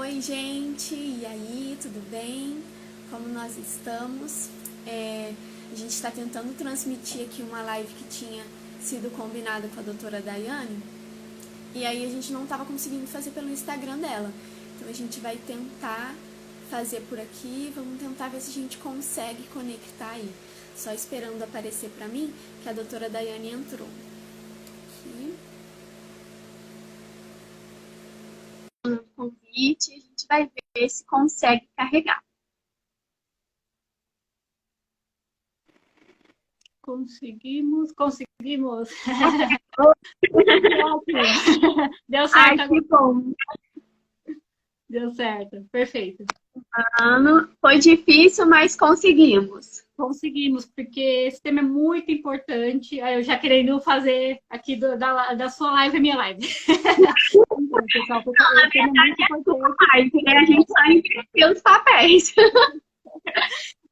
Oi, gente, e aí, tudo bem? Como nós estamos? A gente está tentando transmitir aqui uma live que tinha sido combinada com a doutora Daiane, e aí a gente não estava conseguindo fazer pelo Instagram dela. Então a gente vai tentar fazer por aqui, vamos tentar ver se a gente consegue conectar aí. Só esperando aparecer para mim que a doutora Daiane entrou. Aqui. Convite, a gente vai ver se consegue carregar. Conseguimos. Deu certo. Ai, que bom. Deu certo, perfeito. Foi difícil, mas conseguimos. Conseguimos, porque esse tema é muito importante. Eu já querendo fazer aqui da sua live a minha live. Então, pessoal, Na verdade, é sua live, né? A gente só inverteu os papéis.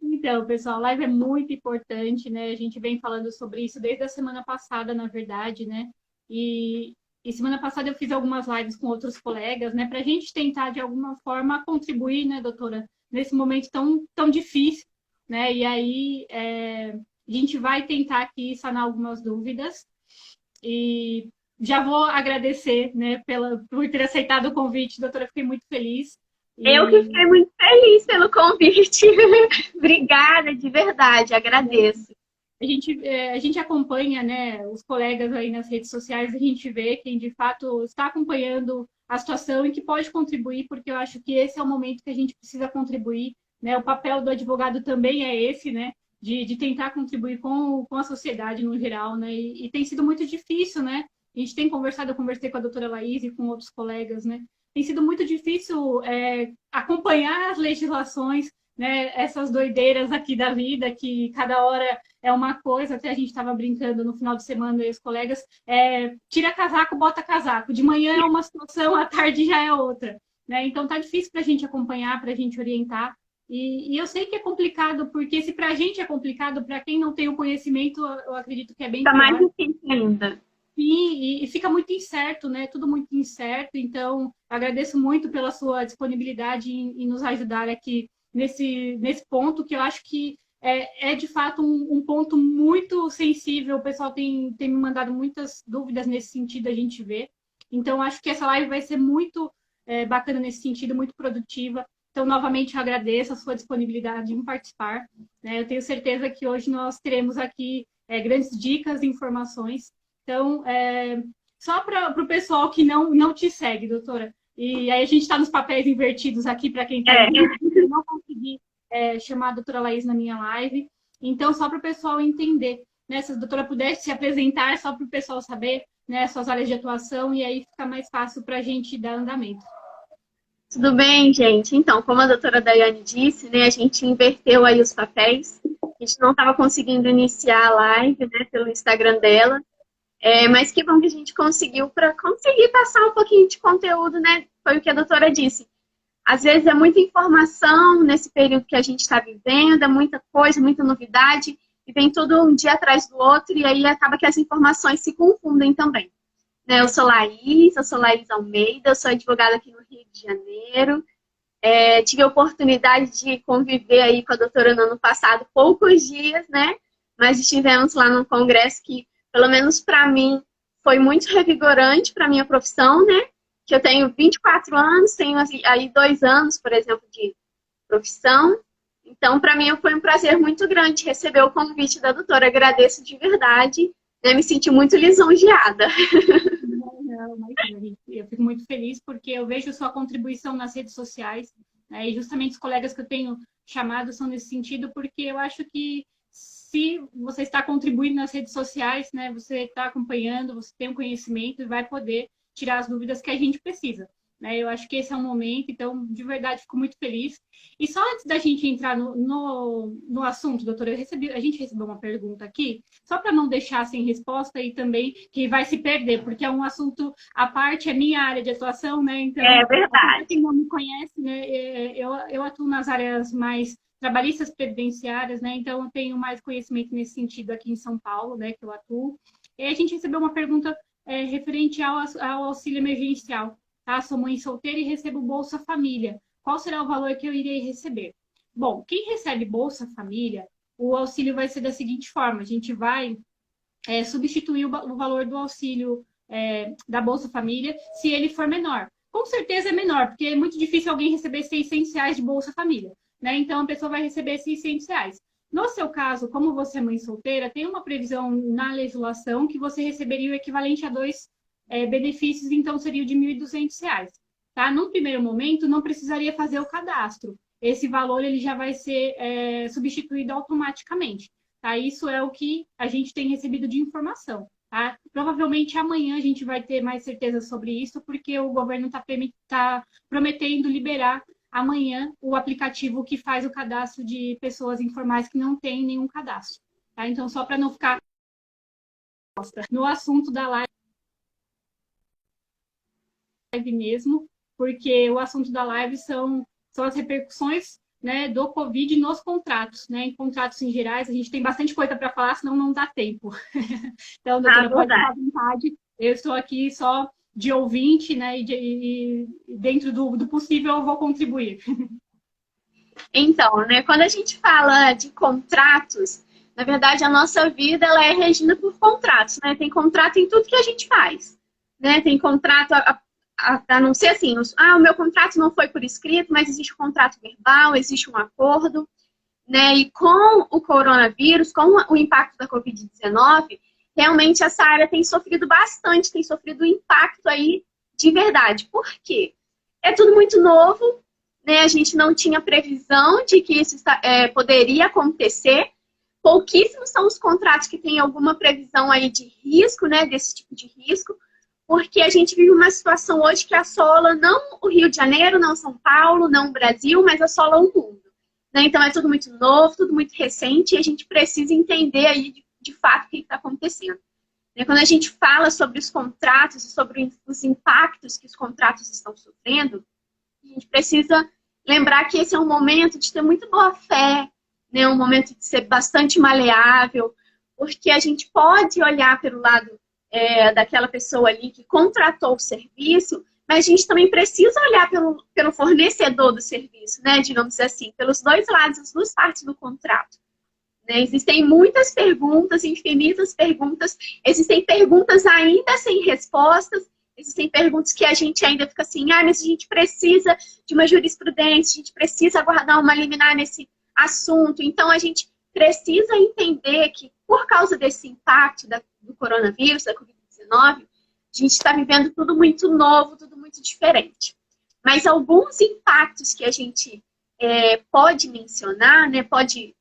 Então, pessoal, a live é muito importante, né? A gente vem falando sobre isso desde a semana passada, na verdade, né? E semana passada eu fiz algumas lives com outros colegas, né? Para a gente tentar, de alguma forma, contribuir, né, doutora? Nesse momento tão difícil, né? E aí, a gente vai tentar aqui sanar algumas dúvidas. E já vou agradecer, né, por ter aceitado o convite, doutora. Fiquei muito feliz. Eu que fiquei muito feliz pelo convite. Obrigada, de verdade, agradeço. A gente acompanha, né, os colegas aí nas redes sociais, a gente vê quem de fato está acompanhando a situação e que pode contribuir, porque eu acho que esse é o momento que a gente precisa contribuir, né? O papel do advogado também é esse, né? De tentar contribuir com a sociedade no geral, né? E tem sido muito difícil, né? A gente tem conversado, eu conversei com a doutora Laís e com outros colegas, né? Tem sido muito difícil acompanhar as legislações, né? Essas doideiras aqui da vida, que cada hora é uma coisa, até a gente estava brincando no final de semana e os colegas, tira casaco, bota casaco. De manhã é uma situação, à tarde já é outra. Né? Então tá difícil para a gente acompanhar, para a gente orientar. E eu sei que é complicado, porque se para a gente é complicado, para quem não tem o conhecimento, eu acredito que é bem pior. Fica mais difícil ainda. Sim, e fica muito incerto, né? Tudo muito incerto. Então, agradeço muito pela sua disponibilidade em nos ajudar aqui nesse ponto, que eu acho que é de fato um ponto muito sensível. O pessoal tem me mandado muitas dúvidas nesse sentido, a gente vê. Então, acho que essa live vai ser muito bacana nesse sentido, muito produtiva. Então, novamente, eu agradeço a sua disponibilidade em participar. Né? Eu tenho certeza que hoje nós teremos aqui grandes dicas e informações. Então, só para o pessoal que não te segue, doutora, e aí a gente está nos papéis invertidos aqui para quem está eu não consegui chamar a doutora Laís na minha live. Então, só para o pessoal entender, né? Se a doutora pudesse se apresentar, só para o pessoal saber, né, suas áreas de atuação, e aí fica mais fácil para a gente dar andamento. Tudo bem, gente? Então, como a doutora Daiane disse, né, a gente inverteu aí os papéis. A gente não estava conseguindo iniciar a live, né, pelo Instagram dela. Mas que bom que a gente conseguiu para conseguir passar um pouquinho de conteúdo, né? Foi o que a doutora disse. Às vezes é muita informação nesse período que a gente está vivendo, é muita coisa, muita novidade, e vem tudo um dia atrás do outro, e aí acaba que as informações se confundem também. Né? Eu sou Laís Almeida, eu sou advogada aqui no Rio de Janeiro. Tive a oportunidade de conviver aí com a doutora no ano passado, poucos dias, né? Mas estivemos lá num congresso que, pelo menos para mim, foi muito revigorante para a minha profissão, né? Que eu tenho 24 anos, tenho aí 2 anos, por exemplo, de profissão. Então, para mim, foi um prazer muito grande receber o convite da doutora. Agradeço de verdade, né? Me senti muito lisonjeada. Eu fico muito feliz porque eu vejo sua contribuição nas redes sociais, né? E justamente os colegas que eu tenho chamado são nesse sentido, porque eu acho que se você está contribuindo nas redes sociais, né, você está acompanhando, você tem um conhecimento e vai poder tirar as dúvidas que a gente precisa. Né? Eu acho que esse é um momento, então, de verdade, fico muito feliz. E só antes da gente entrar no assunto, doutora, a gente recebeu uma pergunta aqui, só para não deixar sem resposta e também que vai se perder, porque é um assunto à parte, é minha área de atuação, né? Então, É verdade. quem não me conhece, né, eu atuo nas áreas mais trabalhistas previdenciárias, né? Então, eu tenho mais conhecimento nesse sentido aqui em São Paulo, né, que eu atuo. E a gente recebeu uma pergunta referente ao auxílio emergencial. tá? Sou mãe solteira e recebo Bolsa Família. Qual será o valor que eu irei receber? Bom, quem recebe Bolsa Família, o auxílio vai ser da seguinte forma: a gente vai substituir o valor do auxílio da Bolsa Família se ele for menor. Com certeza é menor, porque é muito difícil alguém receber R$ 600 de Bolsa Família, né? Então a pessoa vai receber R$ 600. No seu caso, como você é mãe solteira, tem uma previsão na legislação que você receberia o equivalente a dois benefícios, então seria o de R$ 1.200. Tá? No primeiro momento, não precisaria fazer o cadastro. Esse valor ele já vai ser substituído automaticamente. Tá? Isso é o que a gente tem recebido de informação. Tá? Provavelmente amanhã a gente vai ter mais certeza sobre isso, porque o governo está prometendo liberar amanhã o aplicativo que faz o cadastro de pessoas informais que não têm nenhum cadastro. Tá? Então, só para não ficar no assunto da live mesmo, porque o assunto da live são as repercussões, né, do Covid nos contratos, né? Em contratos em gerais, a gente tem bastante coisa para falar, senão não dá tempo. Então, doutora, pode ficar à vontade. Eu estou aqui só de ouvinte, né? E dentro do possível eu vou contribuir. Então, né, quando a gente fala de contratos, na verdade a nossa vida ela é regida por contratos, né? Tem contrato em tudo que a gente faz, né? Tem contrato a não ser assim, o meu contrato não foi por escrito, mas existe um contrato verbal, existe um acordo, né? E com o coronavírus, com o impacto da Covid-19, realmente essa área tem sofrido bastante, tem sofrido impacto aí de verdade. Por quê? É tudo muito novo, né? A gente não tinha previsão de que isso poderia acontecer. Pouquíssimos são os contratos que têm alguma previsão aí de risco, né? Desse tipo de risco. Porque a gente vive uma situação hoje que assola não o Rio de Janeiro, não São Paulo, não o Brasil, mas assola o mundo. Né? Então é tudo muito novo, tudo muito recente e a gente precisa entender aí de fato o que está acontecendo. Quando a gente fala sobre os contratos e sobre os impactos que os contratos estão sofrendo, a gente precisa lembrar que esse é um momento de ter muito boa fé, né? Um momento de ser bastante maleável, porque a gente pode olhar pelo lado daquela pessoa ali que contratou o serviço, mas a gente também precisa olhar pelo fornecedor do serviço, né? Digamos assim, pelos dois lados, as duas partes do contrato. Né? Existem muitas perguntas, infinitas perguntas, existem perguntas ainda sem respostas, existem perguntas que a gente ainda fica assim, mas a gente precisa de uma jurisprudência, a gente precisa aguardar uma liminar nesse assunto. Então, a gente precisa entender que, por causa desse impacto do coronavírus, da Covid-19, a gente está vivendo tudo muito novo, tudo muito diferente. Mas alguns impactos que a gente pode mencionar, né, pode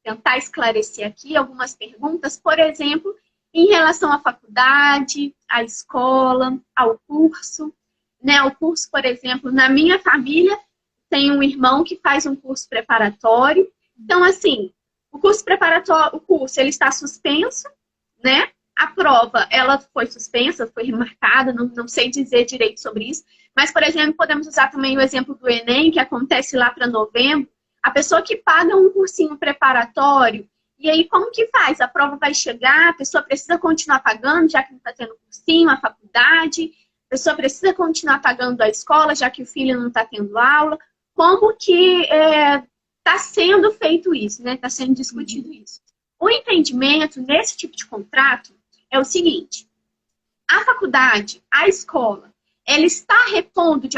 tentar esclarecer aqui algumas perguntas, por exemplo, em relação à faculdade, à escola, ao curso. Né? O curso, por exemplo, na minha família, tem um irmão que faz um curso preparatório. Então, assim, o curso preparatório, ele está suspenso, né? A prova, ela foi suspensa, foi remarcada, não sei dizer direito sobre isso. Mas, por exemplo, podemos usar também o exemplo do Enem, que acontece lá para novembro. A pessoa que paga um cursinho preparatório, e aí como que faz? A prova vai chegar, a pessoa precisa continuar pagando, já que não está tendo cursinho, a faculdade, a pessoa precisa continuar pagando a escola, já que o filho não está tendo aula. Como que está sendo feito isso, né? Está sendo discutido isso. O entendimento nesse tipo de contrato é o seguinte: a faculdade, a escola, ela está repondo de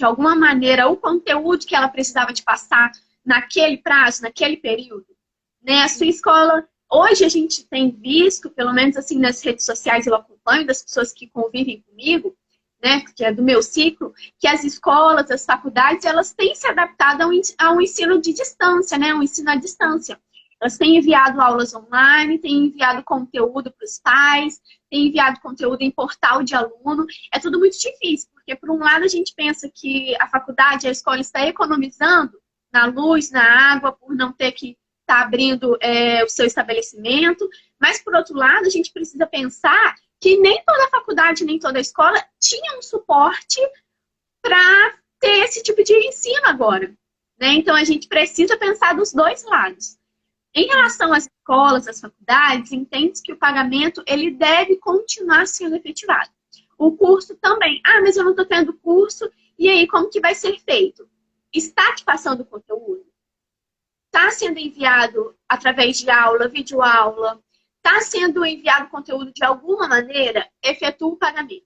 alguma maneira o conteúdo que ela precisava de passar naquele prazo, naquele período. Né? A sua escola, hoje a gente tem visto, pelo menos assim nas redes sociais eu acompanho, das pessoas que convivem comigo, né, que é do meu ciclo, que as escolas, as faculdades, elas têm se adaptado a um ensino de distância, né, um ensino à distância. Elas têm enviado aulas online, têm enviado conteúdo para os pais, têm enviado conteúdo em portal de aluno. É tudo muito difícil, porque por um lado a gente pensa que a faculdade, a escola está economizando na luz, na água, por não ter que estar abrindo o seu estabelecimento, mas por outro lado a gente precisa pensar que nem toda faculdade, nem toda escola tinha um suporte para ter esse tipo de ensino agora. Né? Então a gente precisa pensar dos dois lados. Em relação às escolas, às faculdades, entende que o pagamento ele deve continuar sendo efetivado. O curso também. Ah, mas eu não estou tendo curso. E aí, como que vai ser feito? Está te passando conteúdo? Está sendo enviado através de aula, videoaula? Está sendo enviado conteúdo de alguma maneira? Efetua o pagamento.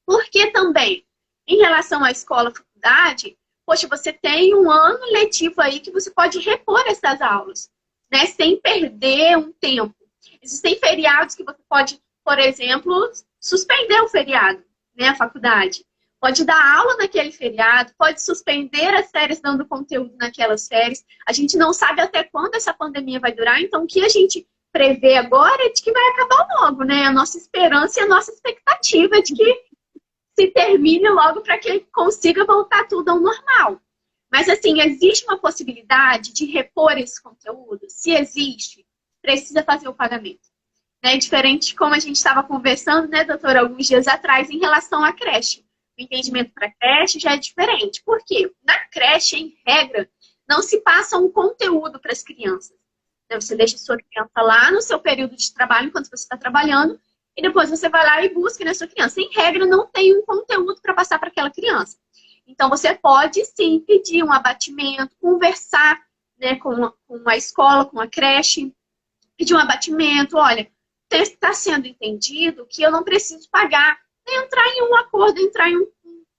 Porque também, em relação à escola, faculdade, poxa, você tem um ano letivo aí que você pode repor essas aulas, né? Sem perder um tempo. Existem feriados que você pode, por exemplo, suspender o feriado, né? A faculdade. Pode dar aula naquele feriado, pode suspender as férias dando conteúdo naquelas férias. A gente não sabe até quando essa pandemia vai durar, então o que a gente prevê agora é de que vai acabar logo, né? A nossa esperança e a nossa expectativa é de que se termine logo para que ele consiga voltar tudo ao normal. Mas, assim, existe uma possibilidade de repor esse conteúdo? Se existe, precisa fazer o pagamento. Né? Diferente de como a gente estava conversando, né, doutora, alguns dias atrás, em relação à creche. O entendimento para a creche já é diferente. Por quê? Na creche, em regra, não se passa um conteúdo para as crianças. Você deixa a sua criança lá no seu período de trabalho, enquanto você está trabalhando, e depois você vai lá e busca na sua criança. Em regra, não tem um conteúdo para passar para aquela criança. Então, você pode, sim, pedir um abatimento, conversar, né, com a escola, com a creche, pedir um abatimento. Olha, está sendo entendido que eu não preciso pagar. Entrar em um acordo, entrar em um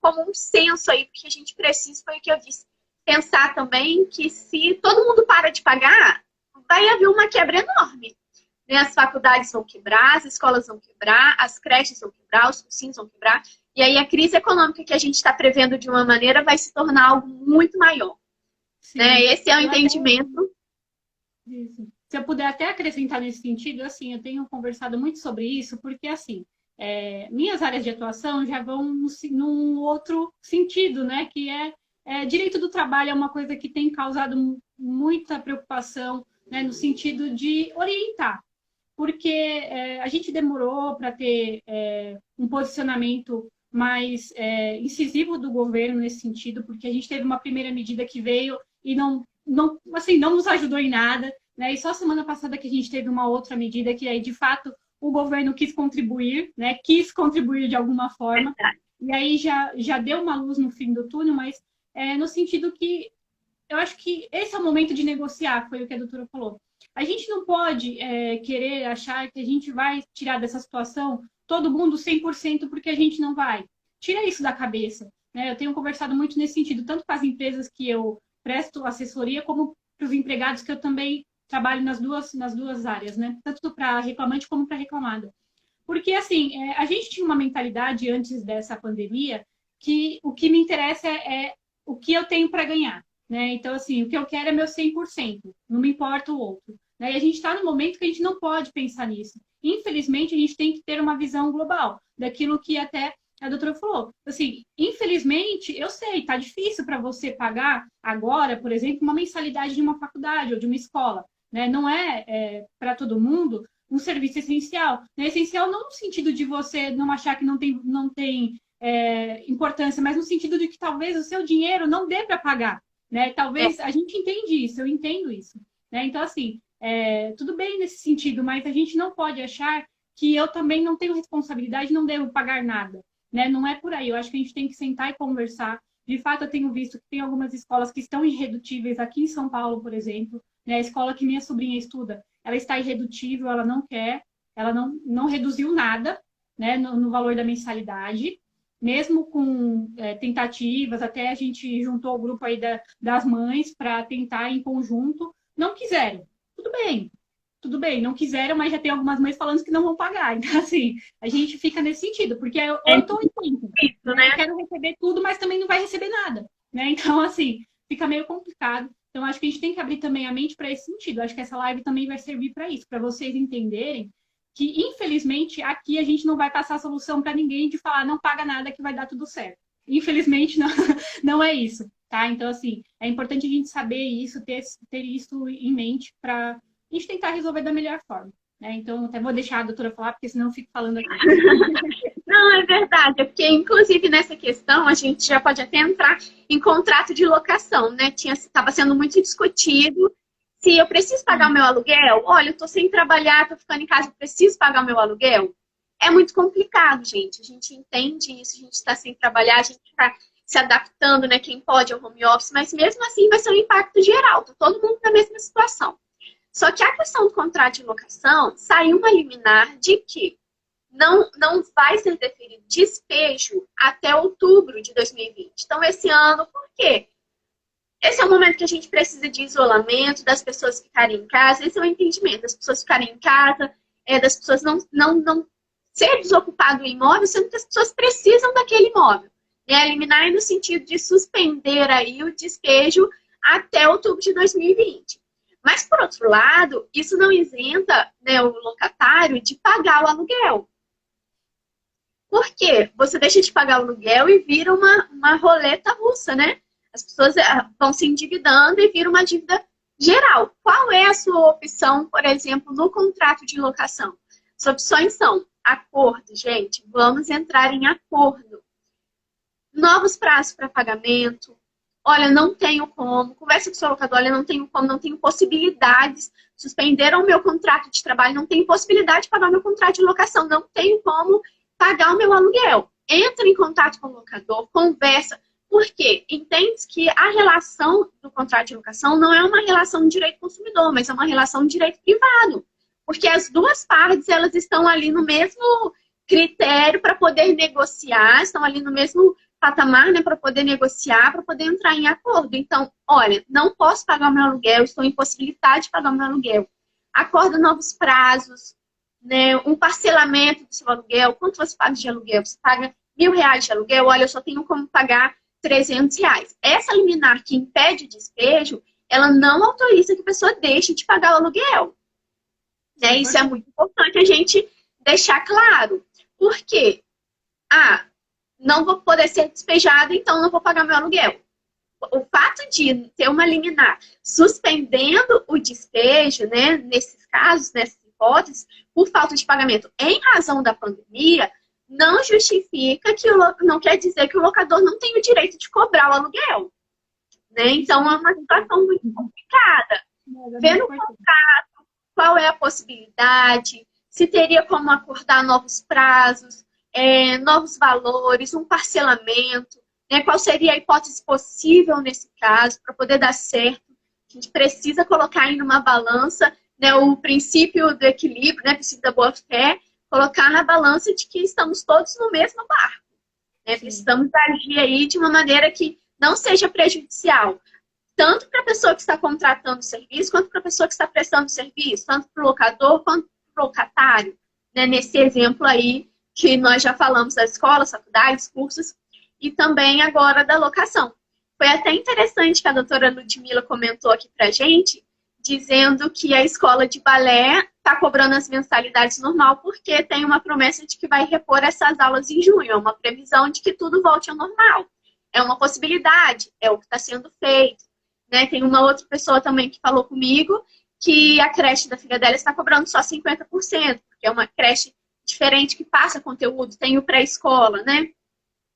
comum senso aí, porque a gente precisa, foi o que eu disse. Pensar também que se todo mundo para de pagar, vai haver uma quebra enorme. As faculdades vão quebrar, as escolas vão quebrar, as creches vão quebrar, os cursinhos vão quebrar. E aí a crise econômica que a gente está prevendo de uma maneira vai se tornar algo muito maior. Né? Esse é o entendimento. Isso. Se eu puder até acrescentar nesse sentido, assim, eu tenho conversado muito sobre isso, porque, assim, minhas áreas de atuação já vão num outro sentido, né? Que direito do trabalho é uma coisa que tem causado muita preocupação, né? No sentido de orientar. Porque a gente demorou para ter um posicionamento mais incisivo do governo nesse sentido, porque a gente teve uma primeira medida que veio e não nos ajudou em nada, né? E só semana passada que a gente teve uma outra medida que aí, de fato, o governo quis contribuir, né? Quis contribuir de alguma forma, e aí já deu uma luz no fim do túnel, mas no sentido que eu acho que esse é o momento de negociar, foi o que a doutora falou. A gente não pode querer achar que a gente vai tirar dessa situação todo mundo 100%, porque a gente não vai. Tira isso da cabeça. Né? Eu tenho conversado muito nesse sentido, tanto com as empresas que eu presto assessoria, como para os empregados que eu também trabalho nas duas áreas, né? Tanto para reclamante como para reclamada. Porque, assim, a gente tinha uma mentalidade antes dessa pandemia que o que me interessa é o que eu tenho para ganhar. Né? Então, assim, o que eu quero é meu 100%, não me importa o outro. Né? E a gente está no momento que a gente não pode pensar nisso. Infelizmente, a gente tem que ter uma visão global daquilo que até a doutora falou. Assim, infelizmente, eu sei, está difícil para você pagar agora, por exemplo, uma mensalidade de uma faculdade ou de uma escola. Né? Não para todo mundo um serviço essencial. Né? Essencial não no sentido de você não achar que não tem importância, mas no sentido de que talvez o seu dinheiro não dê para pagar. Né? Talvez a gente entende isso, eu entendo isso. Né? Então, assim, tudo bem nesse sentido, mas a gente não pode achar que eu também não tenho responsabilidade, não devo pagar nada. Né? Não é por aí. Eu acho que a gente tem que sentar e conversar. De fato, eu tenho visto que tem algumas escolas que estão irredutíveis, aqui em São Paulo, por exemplo. Né? A escola que minha sobrinha estuda, ela está irredutível, ela não quer, ela não reduziu nada, né, no valor da mensalidade. Mesmo com tentativas, até a gente juntou o grupo aí das mães para tentar em conjunto, não quiseram. Tudo bem, não quiseram, mas já tem algumas mães falando que não vão pagar. Então, assim, a gente fica nesse sentido, porque eu estou em tempo, né? Eu quero receber tudo, mas também não vai receber nada. Né? Então, assim, fica meio complicado. Então, acho que a gente tem que abrir também a mente para esse sentido. Acho que essa live também vai servir para isso, para vocês entenderem que, infelizmente, aqui a gente não vai passar a solução para ninguém de falar não paga nada que vai dar tudo certo. Infelizmente, não é isso, tá? Então, assim, é importante a gente saber isso, ter isso em mente para a gente tentar resolver da melhor forma. Né? Então, até vou deixar a doutora falar, porque senão eu fico falando aqui. Não, é verdade. É porque, inclusive, nessa questão, a gente já pode até entrar em contrato de locação, né? Estava sendo muito discutido. Se eu preciso pagar o meu aluguel, olha, eu estou sem trabalhar, estou ficando em casa, eu preciso pagar o meu aluguel. É muito complicado, gente. A gente entende isso, a gente está sem trabalhar, a gente está se adaptando, né? Quem pode ao home office, mas mesmo assim vai ser um impacto geral, tá todo mundo na mesma situação. Só que a questão do contrato de locação, saiu uma liminar de que não vai ser deferido despejo até outubro de 2020. Então, esse ano, por quê? Esse é o momento que a gente precisa de isolamento, das pessoas ficarem em casa, esse é o entendimento, das pessoas ficarem em casa, das pessoas não ser desocupado o imóvel, sendo que as pessoas precisam daquele imóvel. Né? Eliminar no sentido de suspender aí o despejo até outubro de 2020. Mas, por outro lado, isso não isenta, né, o locatário de pagar o aluguel. Por quê? Você deixa de pagar o aluguel e vira uma roleta russa, né? As pessoas vão se endividando e vira uma dívida geral. Qual é a sua opção, por exemplo, no contrato de locação? As opções são acordo, gente, vamos entrar em acordo. Novos prazos para pagamento. Olha, não tenho como. Conversa com o seu locador, olha, não tenho como, não tenho possibilidades. Suspenderam o meu contrato de trabalho, não tenho possibilidade de pagar o meu contrato de locação, não tenho como pagar o meu aluguel. Entra em contato com o locador, conversa. Por quê? Entende que a relação do contrato de locação não é uma relação de direito consumidor, mas é uma relação de direito privado. Porque as duas partes, elas estão ali no mesmo critério para poder negociar, estão ali no mesmo patamar, né, para poder negociar, para poder entrar em acordo. Então, olha, não posso pagar o meu aluguel, estou impossibilitada de pagar o meu aluguel. Acorda novos prazos, né, um parcelamento do seu aluguel. Quanto você paga de aluguel? Você paga R$1.000 de aluguel? Olha, eu só tenho como pagar R$300. Essa liminar que impede o despejo, ela não autoriza que a pessoa deixe de pagar o aluguel. Né? Isso é muito importante a gente deixar claro. Por quê? Não vou poder ser despejado, então não vou pagar meu aluguel. O fato de ter uma liminar suspendendo o despejo, né, nesses casos, nessas hipóteses, por falta de pagamento em razão da pandemia, não justifica não quer dizer que o locador não tem o direito de cobrar o aluguel. Né? Então, é uma situação muito complicada. Vendo o contrato, qual é a possibilidade, se teria como acordar novos prazos, novos valores, um parcelamento, né? Qual seria a hipótese possível nesse caso, para poder dar certo. A gente precisa colocar aí numa balança, né, o princípio do equilíbrio, né, o princípio da boa-fé, colocar na balança de que estamos todos no mesmo barco. Né? Precisamos agir aí de uma maneira que não seja prejudicial, tanto para a pessoa que está contratando o serviço, quanto para a pessoa que está prestando o serviço, tanto para o locador quanto para o locatário. Né? Nesse exemplo aí, que nós já falamos das escolas, faculdades, cursos, e também agora da locação. Foi até interessante que a doutora Ludmila comentou aqui pra gente, dizendo que a escola de balé está cobrando as mensalidades normal porque tem uma promessa de que vai repor essas aulas em junho, é uma previsão de que tudo volte ao normal. É uma possibilidade, é o que está sendo feito. Né? Tem uma outra pessoa também que falou comigo que a creche da filha dela está cobrando só 50%, porque é uma creche diferente que passa conteúdo, tem o pré-escola, né?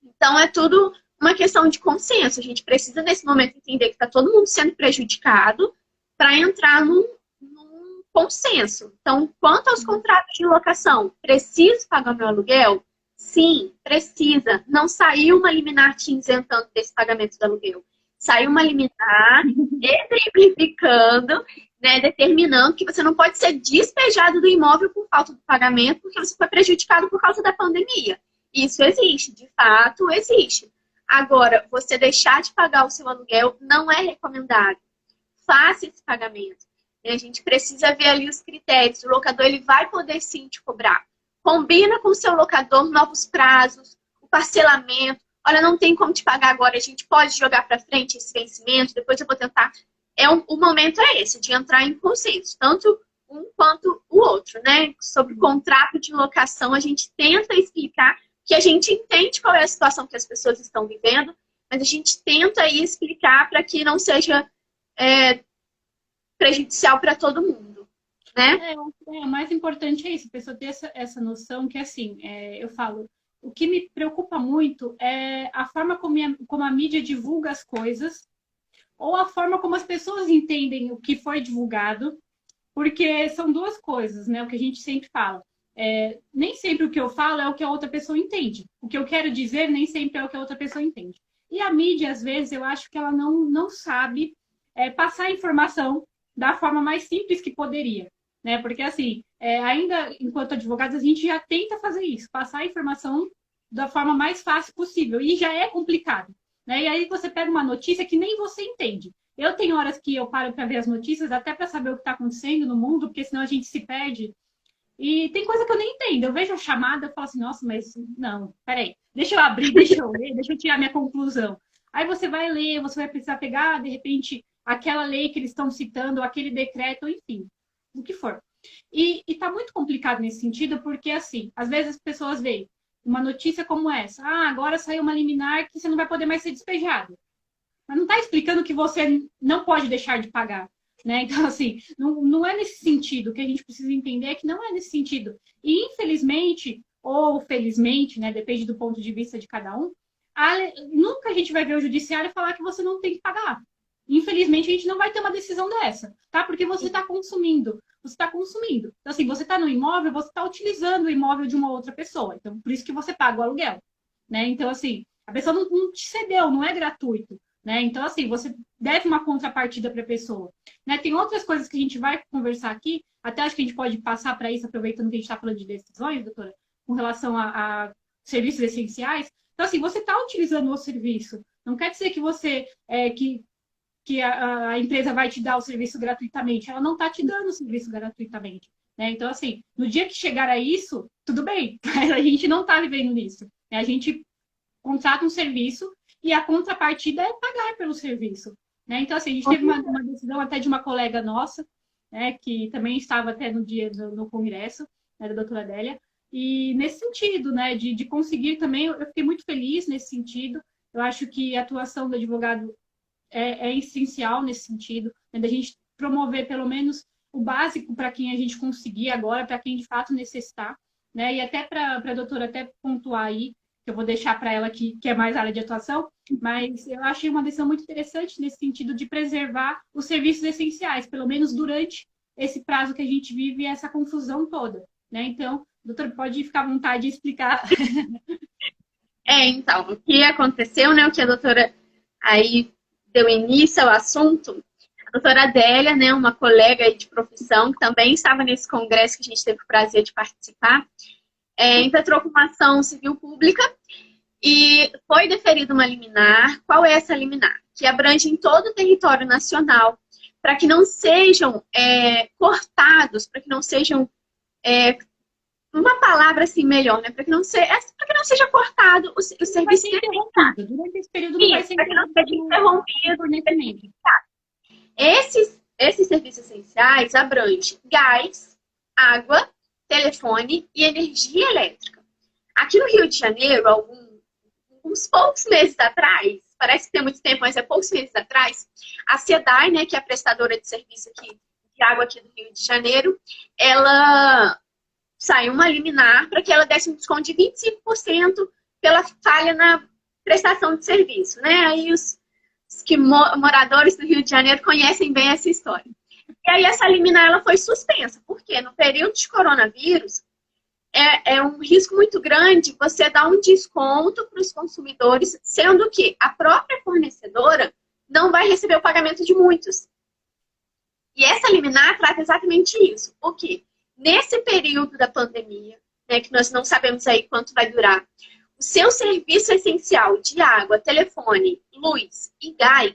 Então, é tudo uma questão de consenso. A gente precisa, nesse momento, entender que está todo mundo sendo prejudicado para entrar num consenso. Então, quanto aos contratos de locação, preciso pagar meu aluguel? Sim, precisa. Não saiu uma liminar te isentando desse pagamento do aluguel. Saiu uma liminar exemplificando, né, determinando que você não pode ser despejado do imóvel por falta do pagamento porque você foi prejudicado por causa da pandemia. Isso existe, de fato existe. Agora, você deixar de pagar o seu aluguel não é recomendado. Faça esse pagamento. A gente precisa ver ali os critérios. O locador ele vai poder sim te cobrar. Combina com o seu locador novos prazos, o parcelamento. Olha, não tem como te pagar agora, a gente pode jogar para frente esse vencimento, depois eu vou tentar. O momento é esse, de entrar em consenso, tanto um quanto o outro, né? Sobre o contrato de locação, a gente tenta explicar que a gente entende qual é a situação que as pessoas estão vivendo, mas a gente tenta aí explicar para que não seja prejudicial para todo mundo, né? O mais importante é isso, a pessoa ter essa noção que, assim, eu falo, o que me preocupa muito é a forma como a mídia divulga as coisas, ou a forma como as pessoas entendem o que foi divulgado, porque são duas coisas, né? O que a gente sempre fala. nem sempre o que eu falo é o que a outra pessoa entende. O que eu quero dizer nem sempre é o que a outra pessoa entende. E a mídia, às vezes, eu acho que ela não sabe passar a informação da forma mais simples que poderia. Né? Porque, assim, ainda enquanto advogados, a gente já tenta fazer isso, passar a informação da forma mais fácil possível. E já é complicado. Né? E aí você pega uma notícia que nem você entende. Eu tenho horas que eu paro para ver as notícias, até para saber o que está acontecendo no mundo, porque senão a gente se perde. E tem coisa que eu nem entendo. Eu vejo a chamada e falo assim, nossa, mas não, peraí, deixa eu abrir, deixa eu ler, deixa eu tirar minha conclusão. Aí você vai ler, você vai precisar pegar, de repente, aquela lei que eles estão citando, aquele decreto, enfim, o que for. E tá muito complicado nesse sentido, porque, assim, às vezes as pessoas veem uma notícia como essa, agora saiu uma liminar que você não vai poder mais ser despejado. Mas não está explicando que você não pode deixar de pagar. Né? Então, assim, não é nesse sentido. O que a gente precisa entender é que não é nesse sentido. E, infelizmente, ou felizmente, né, depende do ponto de vista de cada um, nunca a gente vai ver o judiciário falar que você não tem que pagar. Infelizmente, a gente não vai ter uma decisão dessa, tá? Porque você está consumindo. Você está consumindo. Então, assim, você está no imóvel, você está utilizando o imóvel de uma outra pessoa. Então, por isso que você paga o aluguel. Né? Então, assim, a pessoa não te cedeu, não é gratuito. Né? Então, assim, você deve uma contrapartida para a pessoa. Né? Tem outras coisas que a gente vai conversar aqui, até acho que a gente pode passar para isso, aproveitando que a gente está falando de decisões, doutora, com relação a serviços essenciais. Então, assim, você está utilizando o serviço. Não quer dizer que você que a empresa vai te dar o serviço gratuitamente. Ela não está te dando o serviço gratuitamente. Né? Então, assim, no dia que chegar a isso, tudo bem, mas a gente não está vivendo nisso. Né? A gente contrata um serviço e a contrapartida é pagar pelo serviço. Né? Então, assim, a gente teve uma decisão até de uma colega nossa, né, que também estava até no dia no congresso, né, da doutora Adélia, e nesse sentido, né, de conseguir também, eu fiquei muito feliz nesse sentido. Eu acho que a atuação do advogado é essencial nesse sentido, né, da gente promover pelo menos o básico para quem a gente conseguir agora, para quem de fato necessitar, né, e até para a doutora até pontuar aí, que eu vou deixar para ela que é mais área de atuação, mas eu achei uma decisão muito interessante nesse sentido de preservar os serviços essenciais, pelo menos durante esse prazo que a gente vive, essa confusão toda, né? Então, doutora, pode ficar à vontade de explicar. Então, o que aconteceu, né? O que a doutora aí deu início ao assunto, a doutora Adélia, né, uma colega aí de profissão, que também estava nesse congresso que a gente teve o prazer de participar, impetrou com uma ação civil pública e foi deferida uma liminar. Qual é essa liminar? Que abrange em todo o território nacional, para que não sejam cortados, para que não sejam, uma palavra assim melhor, né? Para que não seja cortado o serviço interrompido. Durante esse período não vai ser interrompido. Esses serviços essenciais abrangem gás, água, telefone e energia elétrica. Aqui no Rio de Janeiro, uns poucos meses atrás, parece que tem muito tempo, mas é poucos meses atrás, a SEDAI, né, que é a prestadora de serviço aqui, de água aqui do Rio de Janeiro, ela saiu uma liminar para que ela desse um desconto de 25% pela falha na prestação de serviço. Né? Aí os moradores do Rio de Janeiro conhecem bem essa história. E aí essa liminar ela foi suspensa, porque no período de coronavírus é um risco muito grande você dar um desconto para os consumidores, sendo que a própria fornecedora não vai receber o pagamento de muitos. E essa liminar trata exatamente isso. O que? Nesse período da pandemia, né, que nós não sabemos aí quanto vai durar, o seu serviço essencial de água, telefone, luz e gás